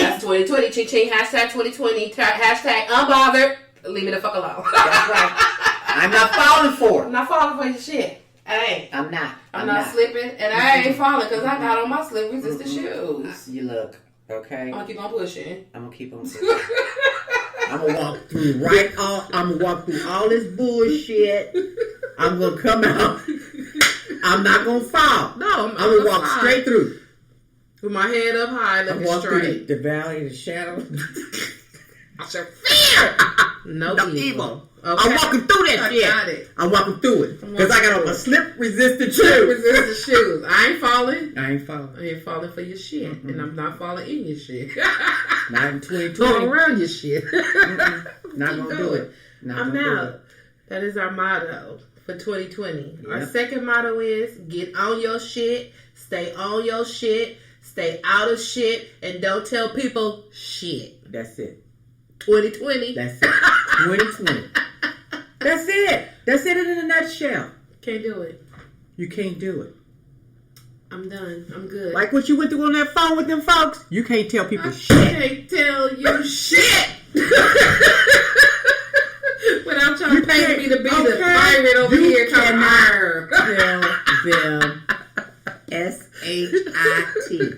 That's 2020. Ching ching. Hashtag 2020. Hashtag unbothered. Leave me the fuck alone. That's right. I'm not falling for I'm it. not falling for your shit. I ain't. I'm not. I'm not slipping, and I ain't falling because I got on my slip resistant shoes. You look. Okay. I'm gonna keep on pushing. I'm gonna keep on pushing. I'm gonna walk through I'm gonna walk through all this bullshit. I'm gonna come out. I'm not gonna fall. No, I'm gonna walk fine. straight through. With my head up high, I'm looking walk through straight. the valley of the shadow. I said, fear! No evil. Okay. I'm walking through that I shit. got it. I'm walking through it because I got on my slip resistant Slip shoes. resistant shoes. I ain't falling. I ain't falling. I ain't falling for your shit, and I'm not falling in your shit. Not in 2020. Going around your shit. Not gonna do it. Not I'm gonna do out. it. That is our motto for 2020. Our Yep. second motto is get on your shit, stay on your shit, stay out of shit, and don't tell people shit. That's it. 2020. That's it. 2020. That's it. That's it in a nutshell. Can't do it. You can't do it. I'm done. I'm good. Like what you went through on that phone with them folks. You can't tell people I shit. can't tell you shit. Without y'all paying me to be the pirate over here trying to tell them S-H-I-T.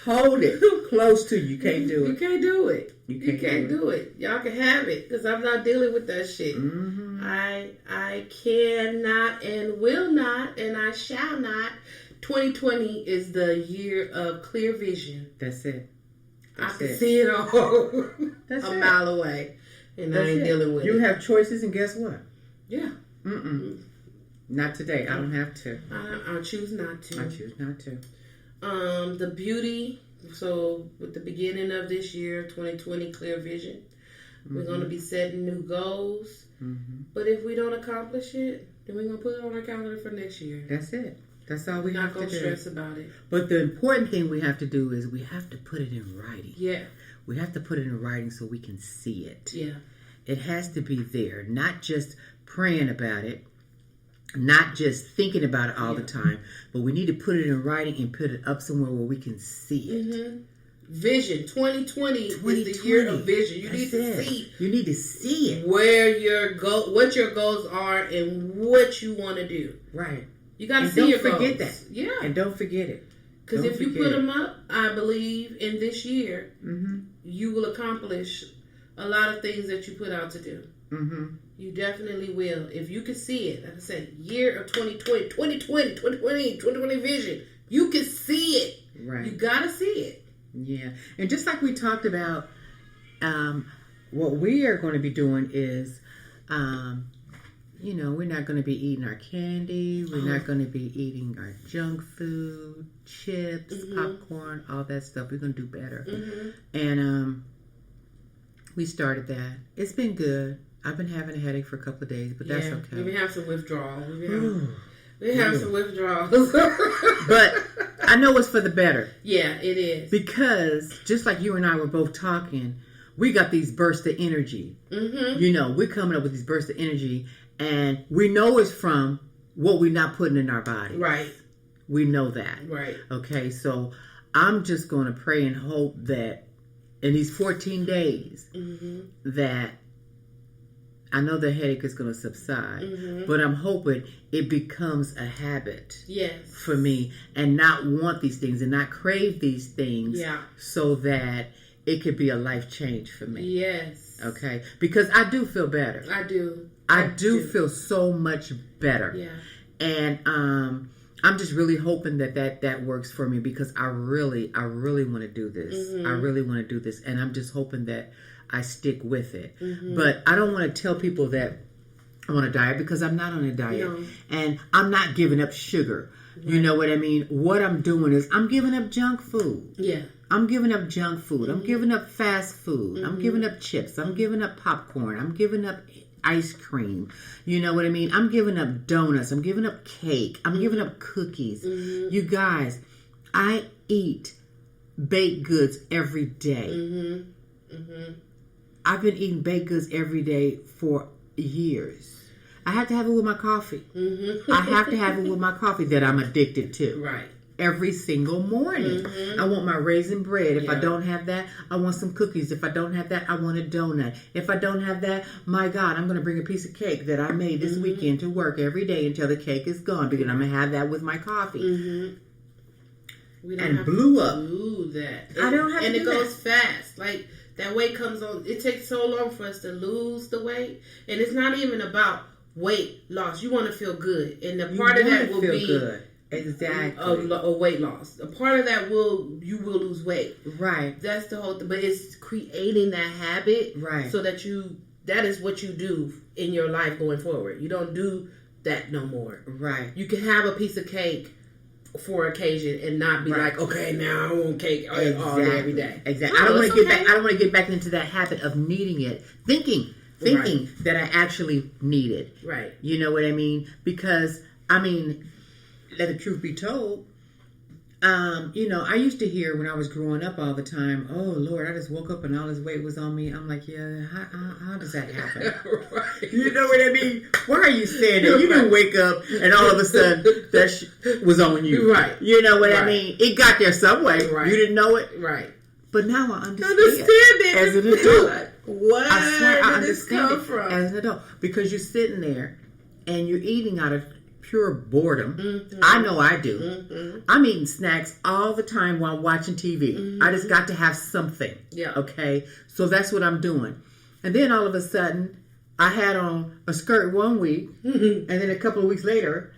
Hold it close to you. You can't do You it. can't do it. You You can't do it. Y'all can have it because I'm not dealing with that shit. Mm-hmm. I cannot and will not and I shall not. 2020 is the year of clear vision. That's it. I That's can it. see it all That's a it. mile away, and That's I ain't it. dealing with You it. have choices, and guess what? Yeah, Not today. I don't have to. I choose not to. I choose not to. The beauty. So with the beginning of this year, 2020, clear vision. We're going to be setting new goals. Mm-hmm. But if we don't accomplish it, then we're going to put it on our calendar for next year. That's it. That's all we We're not have to going do. to stress about it. But the important thing we have to do is we have to put it in writing. Yeah. We have to put it in writing so we can see it. Yeah. It has to be there, not just praying about it not just thinking about it all the time, but we need to put it in writing and put it up somewhere where we can see it. Vision 2020 is the year of vision. You need to see. You need to see it where what your goals are, and what you want to do. Right. You got to see your goals. Don't forget that. Yeah. And don't forget it. Because if you put them up, I believe in this year, you will accomplish a lot of things that you put out to do. You definitely will. If you can see it, like I said, year of 2020 vision. You can see it. Right. You got to see it. Yeah. And just like we talked about, what we are going to be doing is, we're not going to be eating our candy. We're not going to be eating our junk food, chips, popcorn, all that stuff. We're going to do better. And we started that. It's been good. I've been having a headache for a couple of days, but that's okay. We've been having some withdrawals. We have some withdrawals. But I know it's for the better. Yeah, it is. Because just like you and I were both talking, we got these bursts of energy. We're coming up with these bursts of energy, and we know it's from what we're not putting in our body. Right. We know that. Right. Okay, so I'm just going to pray and hope that in these 14 days that I know the headache is going to subside, but I'm hoping it becomes a habit for me, and not want these things and not crave these things, so that it could be a life change for me. Yes. Okay? Because I do feel better. I do. I do feel so much better. Yeah. And I'm just really hoping that works for me, because I really want to do this. I really want to do this, and I'm just hoping that I stick with it. But I don't want to tell people that I'm on a diet, because I'm not on a diet. No. And I'm not giving up sugar. Right. You know what I mean? What I'm doing is I'm giving up junk food. Yeah. I'm giving up junk food. I'm giving up fast food. I'm giving up chips. I'm giving up popcorn. I'm giving up ice cream. You know what I mean? I'm giving up donuts. I'm giving up cake. I'm giving up cookies. You guys, I eat baked goods every day. I've been eating baked goods every day for years. I have to have it with my coffee. I have to have it with my coffee that I'm addicted to. Right. Every single morning. I want my raisin bread. If I don't have that, I want some cookies. If I don't have that, I want a donut. If I don't have that, my God, I'm going to bring a piece of cake that I made this weekend to work every day until the cake is gone, because I'm going to have that with my coffee. We don't have blew to up. Do that. I don't have to do that. And it goes fast. Like, that weight comes on. It takes so long for us to lose the weight. And it's not even about weight loss. You want to feel good. And the part of that will be good. Exactly. A weight loss. A part of that you will lose weight. Right. That's the whole thing. But it's creating that habit. Right. So that that is what you do in your life going forward. You don't do that no more. Right. You can have a piece of cake for occasion and not be like, okay, now I want cake all day, every day. Exactly. I don't want to get back. I don't want to get back into that habit of needing it, thinking that I actually need it. Right. You know what I mean? Because let the truth be told, I used to hear when I was growing up all the time, oh Lord, I just woke up and all this weight was on me. I'm like, yeah, how does that happen? Right. You know what I mean? Why are you saying that? You didn't wake up and all of a sudden that was on you. Right. You know what I mean? It got there some way. Right. You didn't know it. Right. But now I understand it as an adult. What? I swear I understand it as an adult. Because you're sitting there and you're eating out of pure boredom. I know I do. I'm eating snacks all the time while watching TV. I just got to have something. Yeah. Okay? So that's what I'm doing. And then all of a sudden, I had on a skirt one week, and then a couple of weeks later,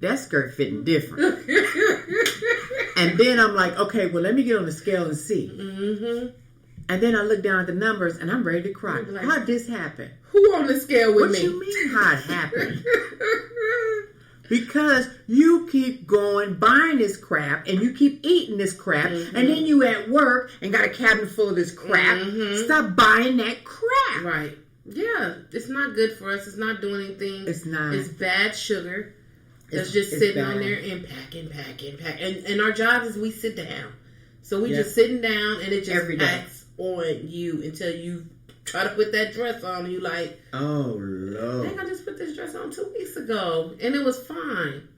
that skirt fitting different. And then I'm like, okay, well, let me get on the scale and see. And then I look down at the numbers, and I'm ready to cry. Like, how'd this happen? Who on the scale with me? What you mean how it happened? Because you keep going, buying this crap, and you keep eating this crap, and then you at work and got a cabinet full of this crap. Stop buying that crap. Right. Yeah. It's not good for us. It's not doing anything. It's not. It's bad sugar. It's just sitting on there and pack. And our job is we sit down. So we just sitting down, and it just packs on you until you try to put that dress on, and you like, oh I Lord. think I just put this dress on 2 weeks ago, and it was fine.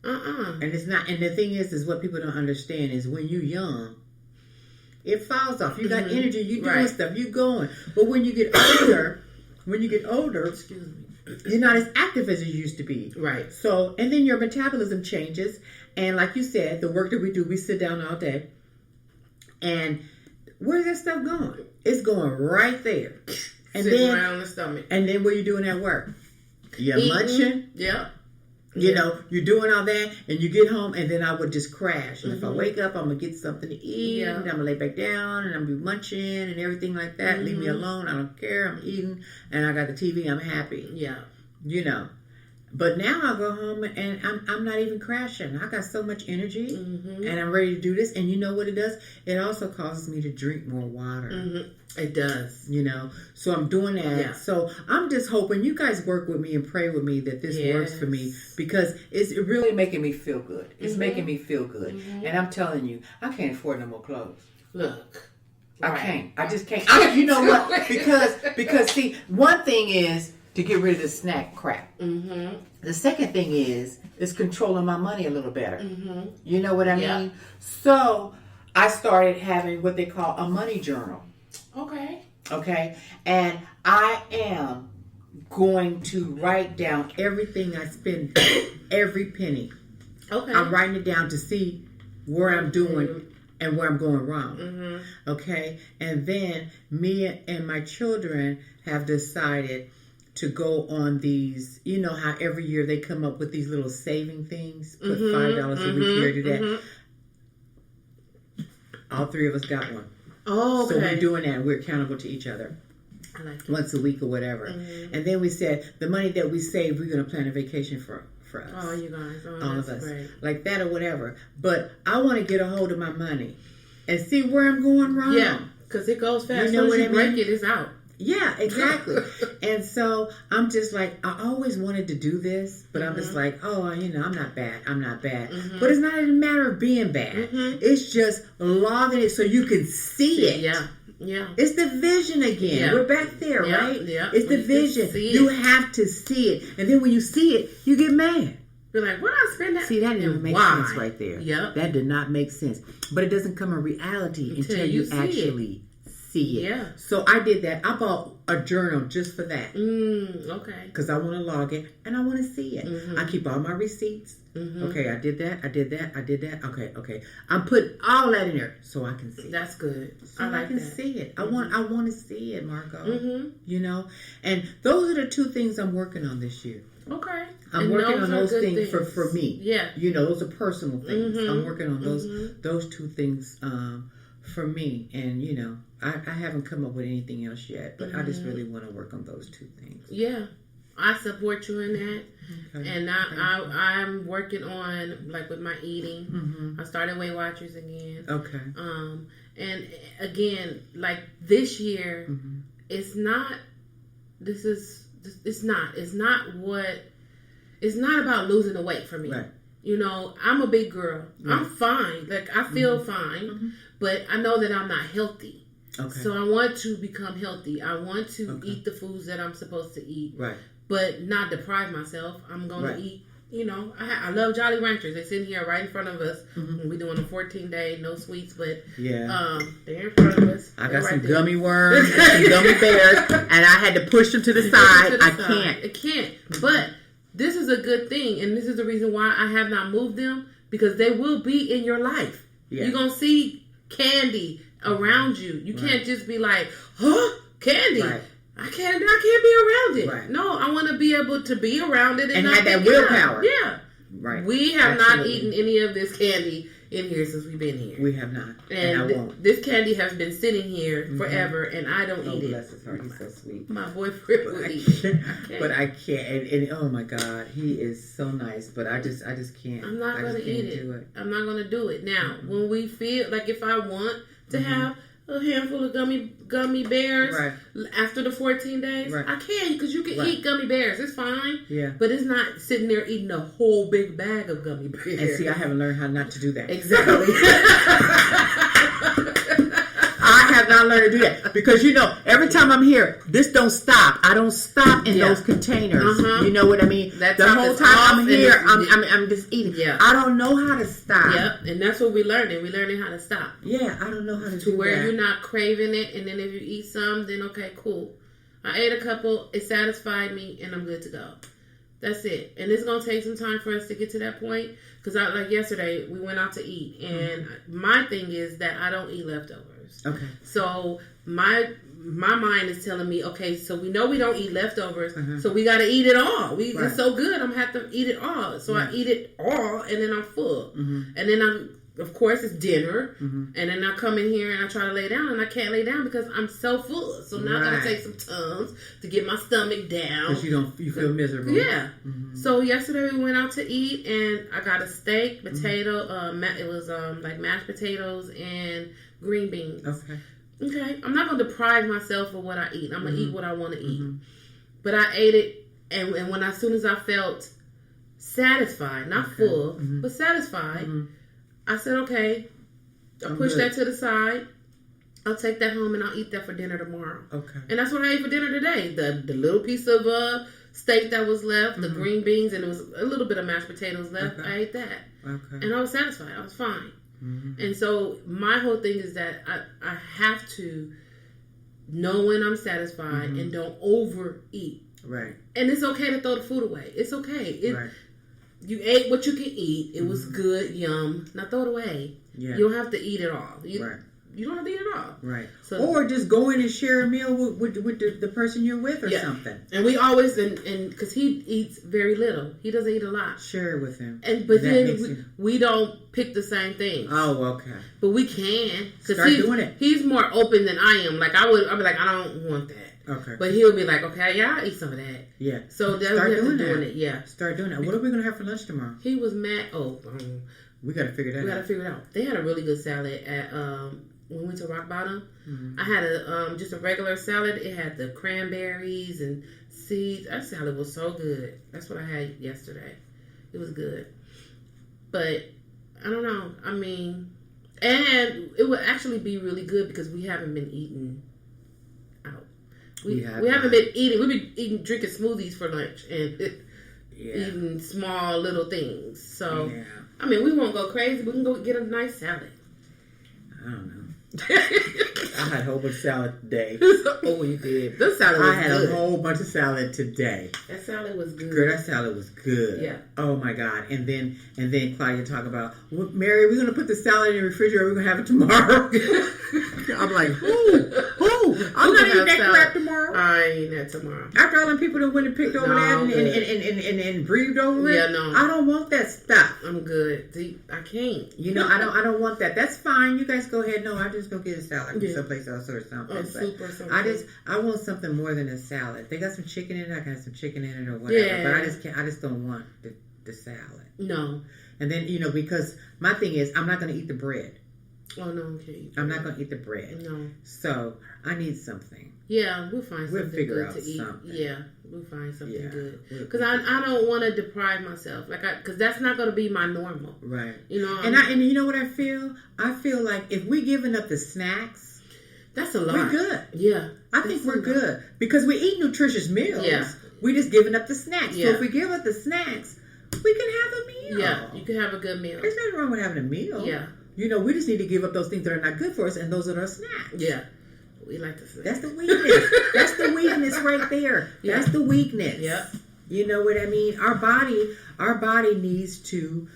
And it's not. And the thing is what people don't understand is when you're young, it falls off. You got energy. You doing stuff. You going. But when you get older, Excuse me. you're not as active as you used to be. Right. So, and then your metabolism changes. And like you said, the work that we do, we sit down all day. And where's that stuff going? It's going right there. And Sitting then around the stomach. And then what are you doing at work? You're munching. Yep. You know, you're doing all that, and you get home, and then I would just crash. And if I wake up, I'm going to get something to eat, and I'm going to lay back down, and I'm going to be munching and everything like that. Leave me alone. I don't care. I'm eating, and I got the TV. I'm happy. Yeah. You know. But now I go home, and I'm not even crashing. I got so much energy, and I'm ready to do this. And you know what it does? It also causes me to drink more water. It does. You know, so I'm doing that. Yeah. So I'm just hoping you guys work with me and pray with me that this works for me, because it's really making me feel good. It's making me feel good. And I'm telling you, I can't afford no more clothes. Look. I can't. I just can't. You know what? Because see, one thing is to get rid of the snack crap. The second thing is controlling my money a little better. You know what I mean? So I started having what they call a money journal. Okay. And I am going to write down everything I spend, every penny. Okay. I'm writing it down to see where I'm doing and where I'm going wrong. Okay. And then me and my children have decided to go on these, you know how every year they come up with these little saving things, put $5 a week here, do that. All three of us got one. Oh, okay. So we're doing that. We're accountable to each other. I like it. Once a week or whatever. And then we said the money that we save, we're going to plan a vacation for us. Oh, you guys. Oh, all that's of us. great. Like that or whatever. But I want to get a hold of my money and see where I'm going wrong. Yeah, because it goes fast. You know Once what you I break mean? it, it's out. Yeah, exactly. And so I'm just like, I always wanted to do this, but I'm just like, oh, you know, I'm not bad. But it's not a matter of being bad. It's just logging it so you can see it. Yeah. It's the vision again. Yeah. We're back there, right? Yeah. It's the vision. You have to see it. And then when you see it, you get mad. You're like, what I spend that? See, that didn't make sense right there. Yeah. That did not make sense. But it doesn't come in reality until you actually see it. Yeah. So I did that. I bought a journal just for that. Okay. Because I want to log it and I want to see it. I keep all my receipts. Okay, I did that. Okay. I'm putting all that in there so I can see it. That's good. So I can see it. I want to see it, Margot. You know? And those are the two things I'm working on this year. Okay. I'm working on those things for me. Yeah. You know, those are personal things. I'm working on those two things for me. And, you know, I haven't come up with anything else yet, but I just really want to work on those two things. Yeah. I support you in that. Okay. And I'm working on, like, with my eating. I started Weight Watchers again. Okay. And again, like this year, it's not about losing the weight for me. Right. You know, I'm a big girl. Right. I'm fine. Like, I feel fine, but I know that I'm not healthy. Okay. So I want to become healthy. I want to eat the foods that I'm supposed to eat. Right. But not deprive myself. I'm going to eat, you know, I love Jolly Ranchers. They're sitting here right in front of us. We're doing a 14-day, no sweets, but they're in front of us. I got some gummy worms and some gummy bears, and I had to push them to the side. I can't. But this is a good thing, and this is the reason why I have not moved them, because they will be in your life. Yeah. You're going to see candy around you. You can't just be like, huh? Candy. Right. I can't be around it. Right. No, I want to be able to be around it and have that willpower. Yeah. Right. We have not eaten any of this candy in here since we've been here. We have not. And I won't. This candy has been sitting here forever, and I don't eat it. Bless his heart. He's so sweet. My boyfriend will eat it. But I can't. And oh my God, he is so nice. But I just can't. I'm not going to eat it. I'm not going to do it. Now, when we feel like, if I want to have a handful of gummy bears after the 14 days, I can, because you can eat gummy bears. It's fine. Yeah. But it's not sitting there eating a whole big bag of gummy bears. And see, I haven't learned how not to do that. Exactly. I have not learned to do that because every time I'm here, this don't stop. I don't stop in those containers. You know what I mean? That the whole time I'm here, I'm just eating. Yeah. I don't know how to stop. Yep, and that's what we're learning. We're learning how to stop. Yeah, I don't know how to do where that. you're not craving it, and then if you eat some, then okay, cool. I ate a couple. It satisfied me, and I'm good to go. That's it. And it's gonna take some time for us to get to that point. Because like yesterday, we went out to eat, and my thing is that I don't eat leftovers. Okay. So my mind is telling me, okay, so we know we don't eat leftovers, so we got to eat it all. It's so good, I'm gonna have to eat it all. So I eat it all, and then I'm full, and then of course, it's dinner, and then I come in here and I try to lay down, and I can't lay down because I'm so full. So now I gotta take some Tums to get my stomach down. Because you feel miserable. Yeah. So yesterday we went out to eat, and I got a steak, potato. It was like mashed potatoes and green beans. Okay. I'm not gonna deprive myself of what I eat. I'm gonna eat what I want to eat. But I ate it, and when as soon as I felt satisfied, not full, but satisfied. I said, okay, I'll push that to the side. I'll take that home and I'll eat that for dinner tomorrow. Okay. And that's what I ate for dinner today. The little piece of steak that was left, the green beans, and it was a little bit of mashed potatoes left. I ate that. Okay. And I was satisfied. I was fine. And so my whole thing is that I have to know when I'm satisfied and don't overeat. Right. And it's okay to throw the food away. It's okay. Right. You ate what you can eat. It was good. Yum. Now throw it away. Yeah. You don't have to eat it all. You don't have to eat it all. Right. So, or just go in and share a meal with the person you're with or something. And we always, and because he eats very little. He doesn't eat a lot. Share it with him. But then we don't pick the same things. Oh, okay. But we can. Start doing it. He's more open than I am. Like I'll be like, I don't want that. Okay. But he'll be like, okay, yeah, I'll eat some of that. Yeah. So start doing it. Yeah. Start doing that. What are we going to have for lunch tomorrow? He was mad. We got to figure that out. We got to figure it out. They had a really good salad at, when we went to Rock Bottom. I had just a regular salad. It had the cranberries and seeds. That salad was so good. That's what I had yesterday. It was good. But, I don't know. I mean, and it would actually be really good because we haven't been eating out. We haven't been eating. We've been drinking smoothies for lunch and eating small little things. So, I mean, we won't go crazy. We can go get a nice salad. I don't know. I had a whole bunch of salad today. Oh, you did. The salad was good. I had a whole bunch of salad today. That salad was good. Girl, that salad was good. Yeah. Oh my God. And then Claudia talk about, well, Mary, we're gonna put the salad in the refrigerator. We're gonna have it tomorrow. I'm like, who? I'm not eating that crap tomorrow. I ain't eating that tomorrow. After all them people that went and picked over that and breathed over it. Yeah, no. I don't want that stuff. I'm good. See, I can't. I don't want that. That's fine. You guys go ahead. No, I just go get a salad from someplace else or something. Oh, soup or something. I want something more than a salad. They got some chicken in it. I got some chicken in it or whatever. Yeah. But I just don't want the salad. No. And then because my thing is I'm not going to eat the bread. Oh no, okay. I'm not going to eat the bread. No. So I need something. Yeah, we'll find something good to eat. Something. Yeah, we'll find something good. Because I don't want to deprive myself. Because that's not going to be my normal. Right. And you know what I feel? I feel like if we're giving up the snacks, that's a lot. We're good. Yeah. I think we're good. Because we eat nutritious meals. Yeah. We're just giving up the snacks. Yeah. So if we give up the snacks, we can have a meal. Yeah, you can have a good meal. There's nothing wrong with having a meal. Yeah. We just need to give up those things that are not good for us, and those are our snacks. Yeah. We like the snacks. That's the weakness. That's the weakness right there. Yeah. That's the weakness. Yeah. You know what I mean? Our body needs to,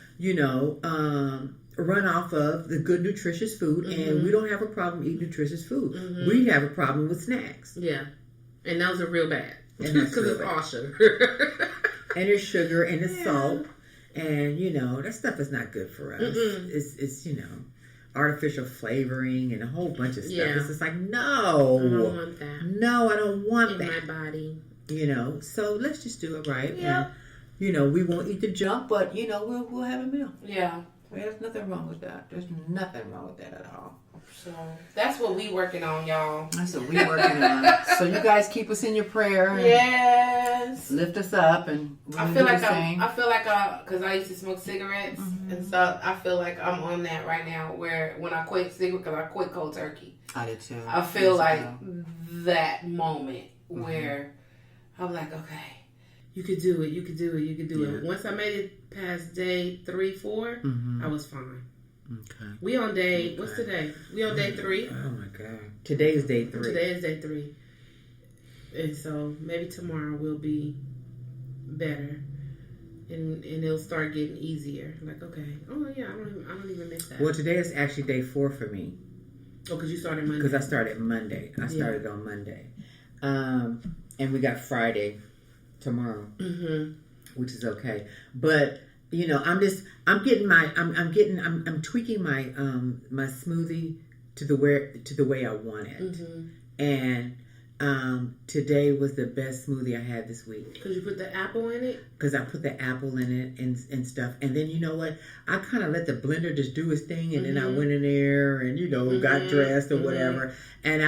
run off of the good nutritious food, and we don't have a problem eating nutritious food. We have a problem with snacks. Yeah. And those are real bad. Because it's all sugar. And it's sugar and it's salt. And, that stuff is not good for us. It's artificial flavoring and a whole bunch of stuff. Yeah. It's just like, no. I don't want that. No, I don't want that. In my body. So let's just do it right. Yeah. And, we won't eat the junk, but, we'll have a meal. Yeah. There's nothing wrong with that. There's nothing wrong with that at all. So that's what we working on, y'all. That's what we working on. So you guys keep us in your prayer. Yes. Lift us up, and I feel like because I used to smoke cigarettes and stuff. I feel like I'm on that right now. Where when I quit cigarettes, because I quit cold turkey, I did too. I feel like that moment where I'm like, okay. You could do it. You could do it. You could do it. Once I made it past day 3, 4, I was fine. Okay. We on day, what's today? We on day 3. Oh my God. Today is day 3. Today is day 3. And so maybe tomorrow will be better. And it'll start getting easier. Like, okay. Oh yeah, I don't even miss that. Well, today is actually day 4 for me. Oh, because you started Monday. Because I started Monday. I started on Monday. And we got Friday tomorrow, which is okay. But you know, I'm tweaking my my smoothie to the way I want it. And today was the best smoothie I had this week. Because you put the apple in it? Because I put the apple in it and stuff. And then, you know what? I kind of let the blender just do its thing. And then I went in there and, you know, got dressed or whatever. And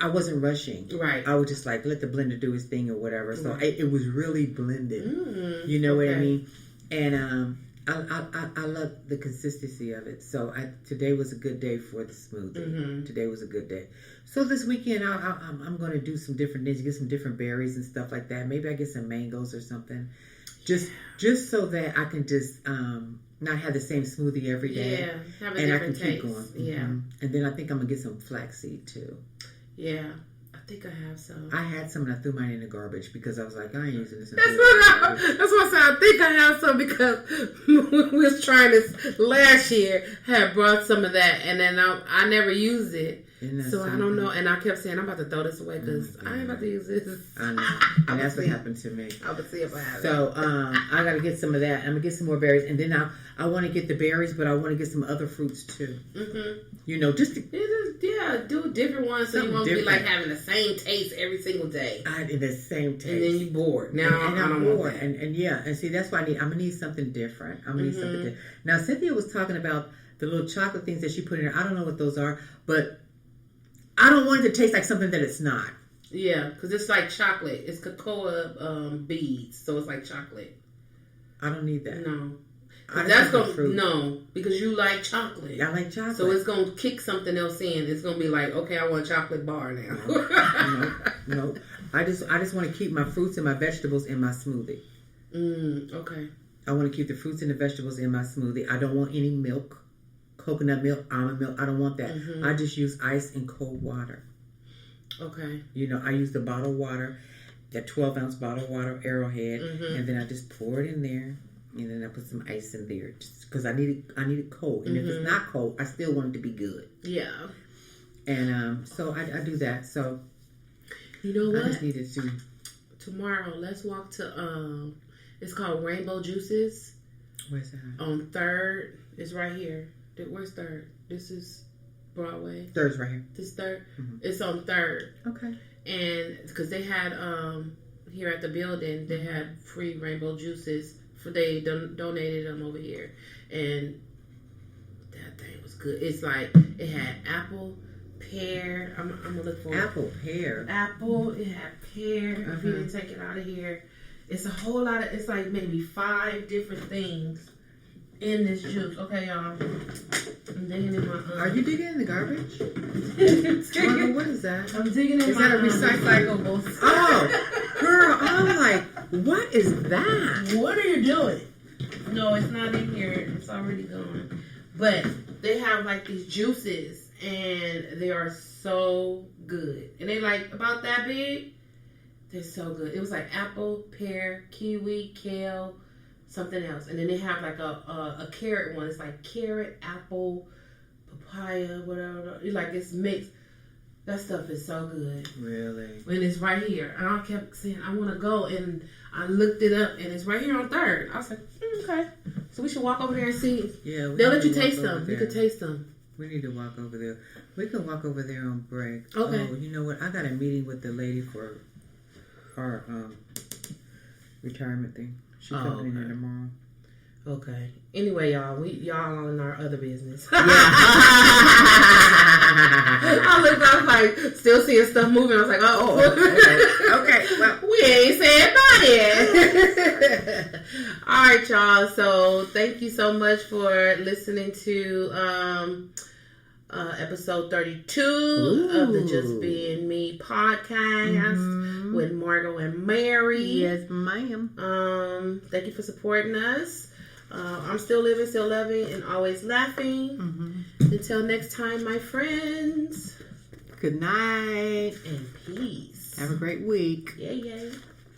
I wasn't rushing. Right. I was just like, let the blender do its thing or whatever. So it was really blended. You know what I mean? And I love the consistency of it. So today was a good day for the smoothie. Today was a good day. So this weekend I'm going to do some different things, get some different berries and stuff like that. Maybe I get some mangoes or something, just so that I can just not have the same smoothie every day. Yeah, have a and different I can taste. keep going. Yeah, and then I think I'm gonna get some flaxseed too. Yeah. I think I have some. I had some and I threw mine in the garbage because I was like, I ain't using this. That's what I said. I think I have some because when we was trying this last year, had brought some of that and then I never used it. So I don't know. And I kept saying, I'm about to throw this away because I ain't about to use this. I know. And that's what happened to me. I would see if I have it. So I got to get some of that. I'm going to get some more berries. And then I want to get the berries, but I want to get some other fruits too. You know, just to... do different ones so you won't be like having the same taste every single day. The same taste. And then you bored. Now and I'm bored. And see, that's why I'm going to need something different. I'm going to need something different. Now, Cynthia was talking about the little chocolate things that she put in there. I don't know what those are, but I don't want it to taste like something that it's not. Yeah, because it's like chocolate. It's cocoa beads, so it's like chocolate. I don't need that. No. That's because you like chocolate. I like chocolate. So it's gonna kick something else in. It's gonna be like, okay, I want a chocolate bar now. No. I just want to keep my fruits and my vegetables in my smoothie. Okay. I want to keep the fruits and the vegetables in my smoothie. I don't want any milk, coconut milk, almond milk. I don't want that. I just use ice and cold water. Okay. You know, I use the bottled water, that 12-ounce bottled water, Arrowhead, and then I just pour it in there. And then I put some ice in there just because I need it cold. And if it's not cold, I still want it to be good. Yeah. And so I do that. So you know what? I just needed to. Tomorrow, let's walk to it's called Rainbow Juices. Where's that? On 3rd. It's right here. Where's 3rd? This is Broadway. 3rd's right here. This 3rd. It's on 3rd. Okay. And because they had here at the building, they had free rainbow juices. They donated them over here, and that thing was good. It's like it had apple, pear. I'm gonna look for apple, pear. Apple. It had pear. If you didn't take it out of here, it's a whole lot of. It's like maybe 5 different things in this juice. Okay, y'all. I'm digging in my. Are you digging in the garbage? What is that? I'm digging in is my. Is that a recyclable? Oh, girl! I'm like, what is that? What are you doing? No, it's not in here. It's already gone. But they have like these juices, and they are so good. And they like about that big. They're so good. It was like apple, pear, kiwi, kale, something else. And then they have like a carrot one. It's like carrot, apple, papaya, whatever. It's mixed. That stuff is so good. Really? And it's right here. And I kept saying, I want to go. And I looked it up. And it's right here on 3rd. I was like, okay. So we should walk over there and see. Yeah. They'll let you taste them. You can taste them. We need to walk over there. We can walk over there on break. Okay. Oh, you know what? I got a meeting with the lady for our retirement thing. She's coming in there tomorrow. Okay. Anyway, y'all on our other business. Yeah. I looked up like still seeing stuff moving. I was like, okay. Well, we ain't saying bye yet. All right, y'all. So thank you so much for listening to episode 32 of the Just Being Me podcast with Margot and Mary. Yes, ma'am. Thank you for supporting us. I'm still living, still loving, and always laughing. Until next time, my friends. Good night. And peace. Have a great week. Yeah.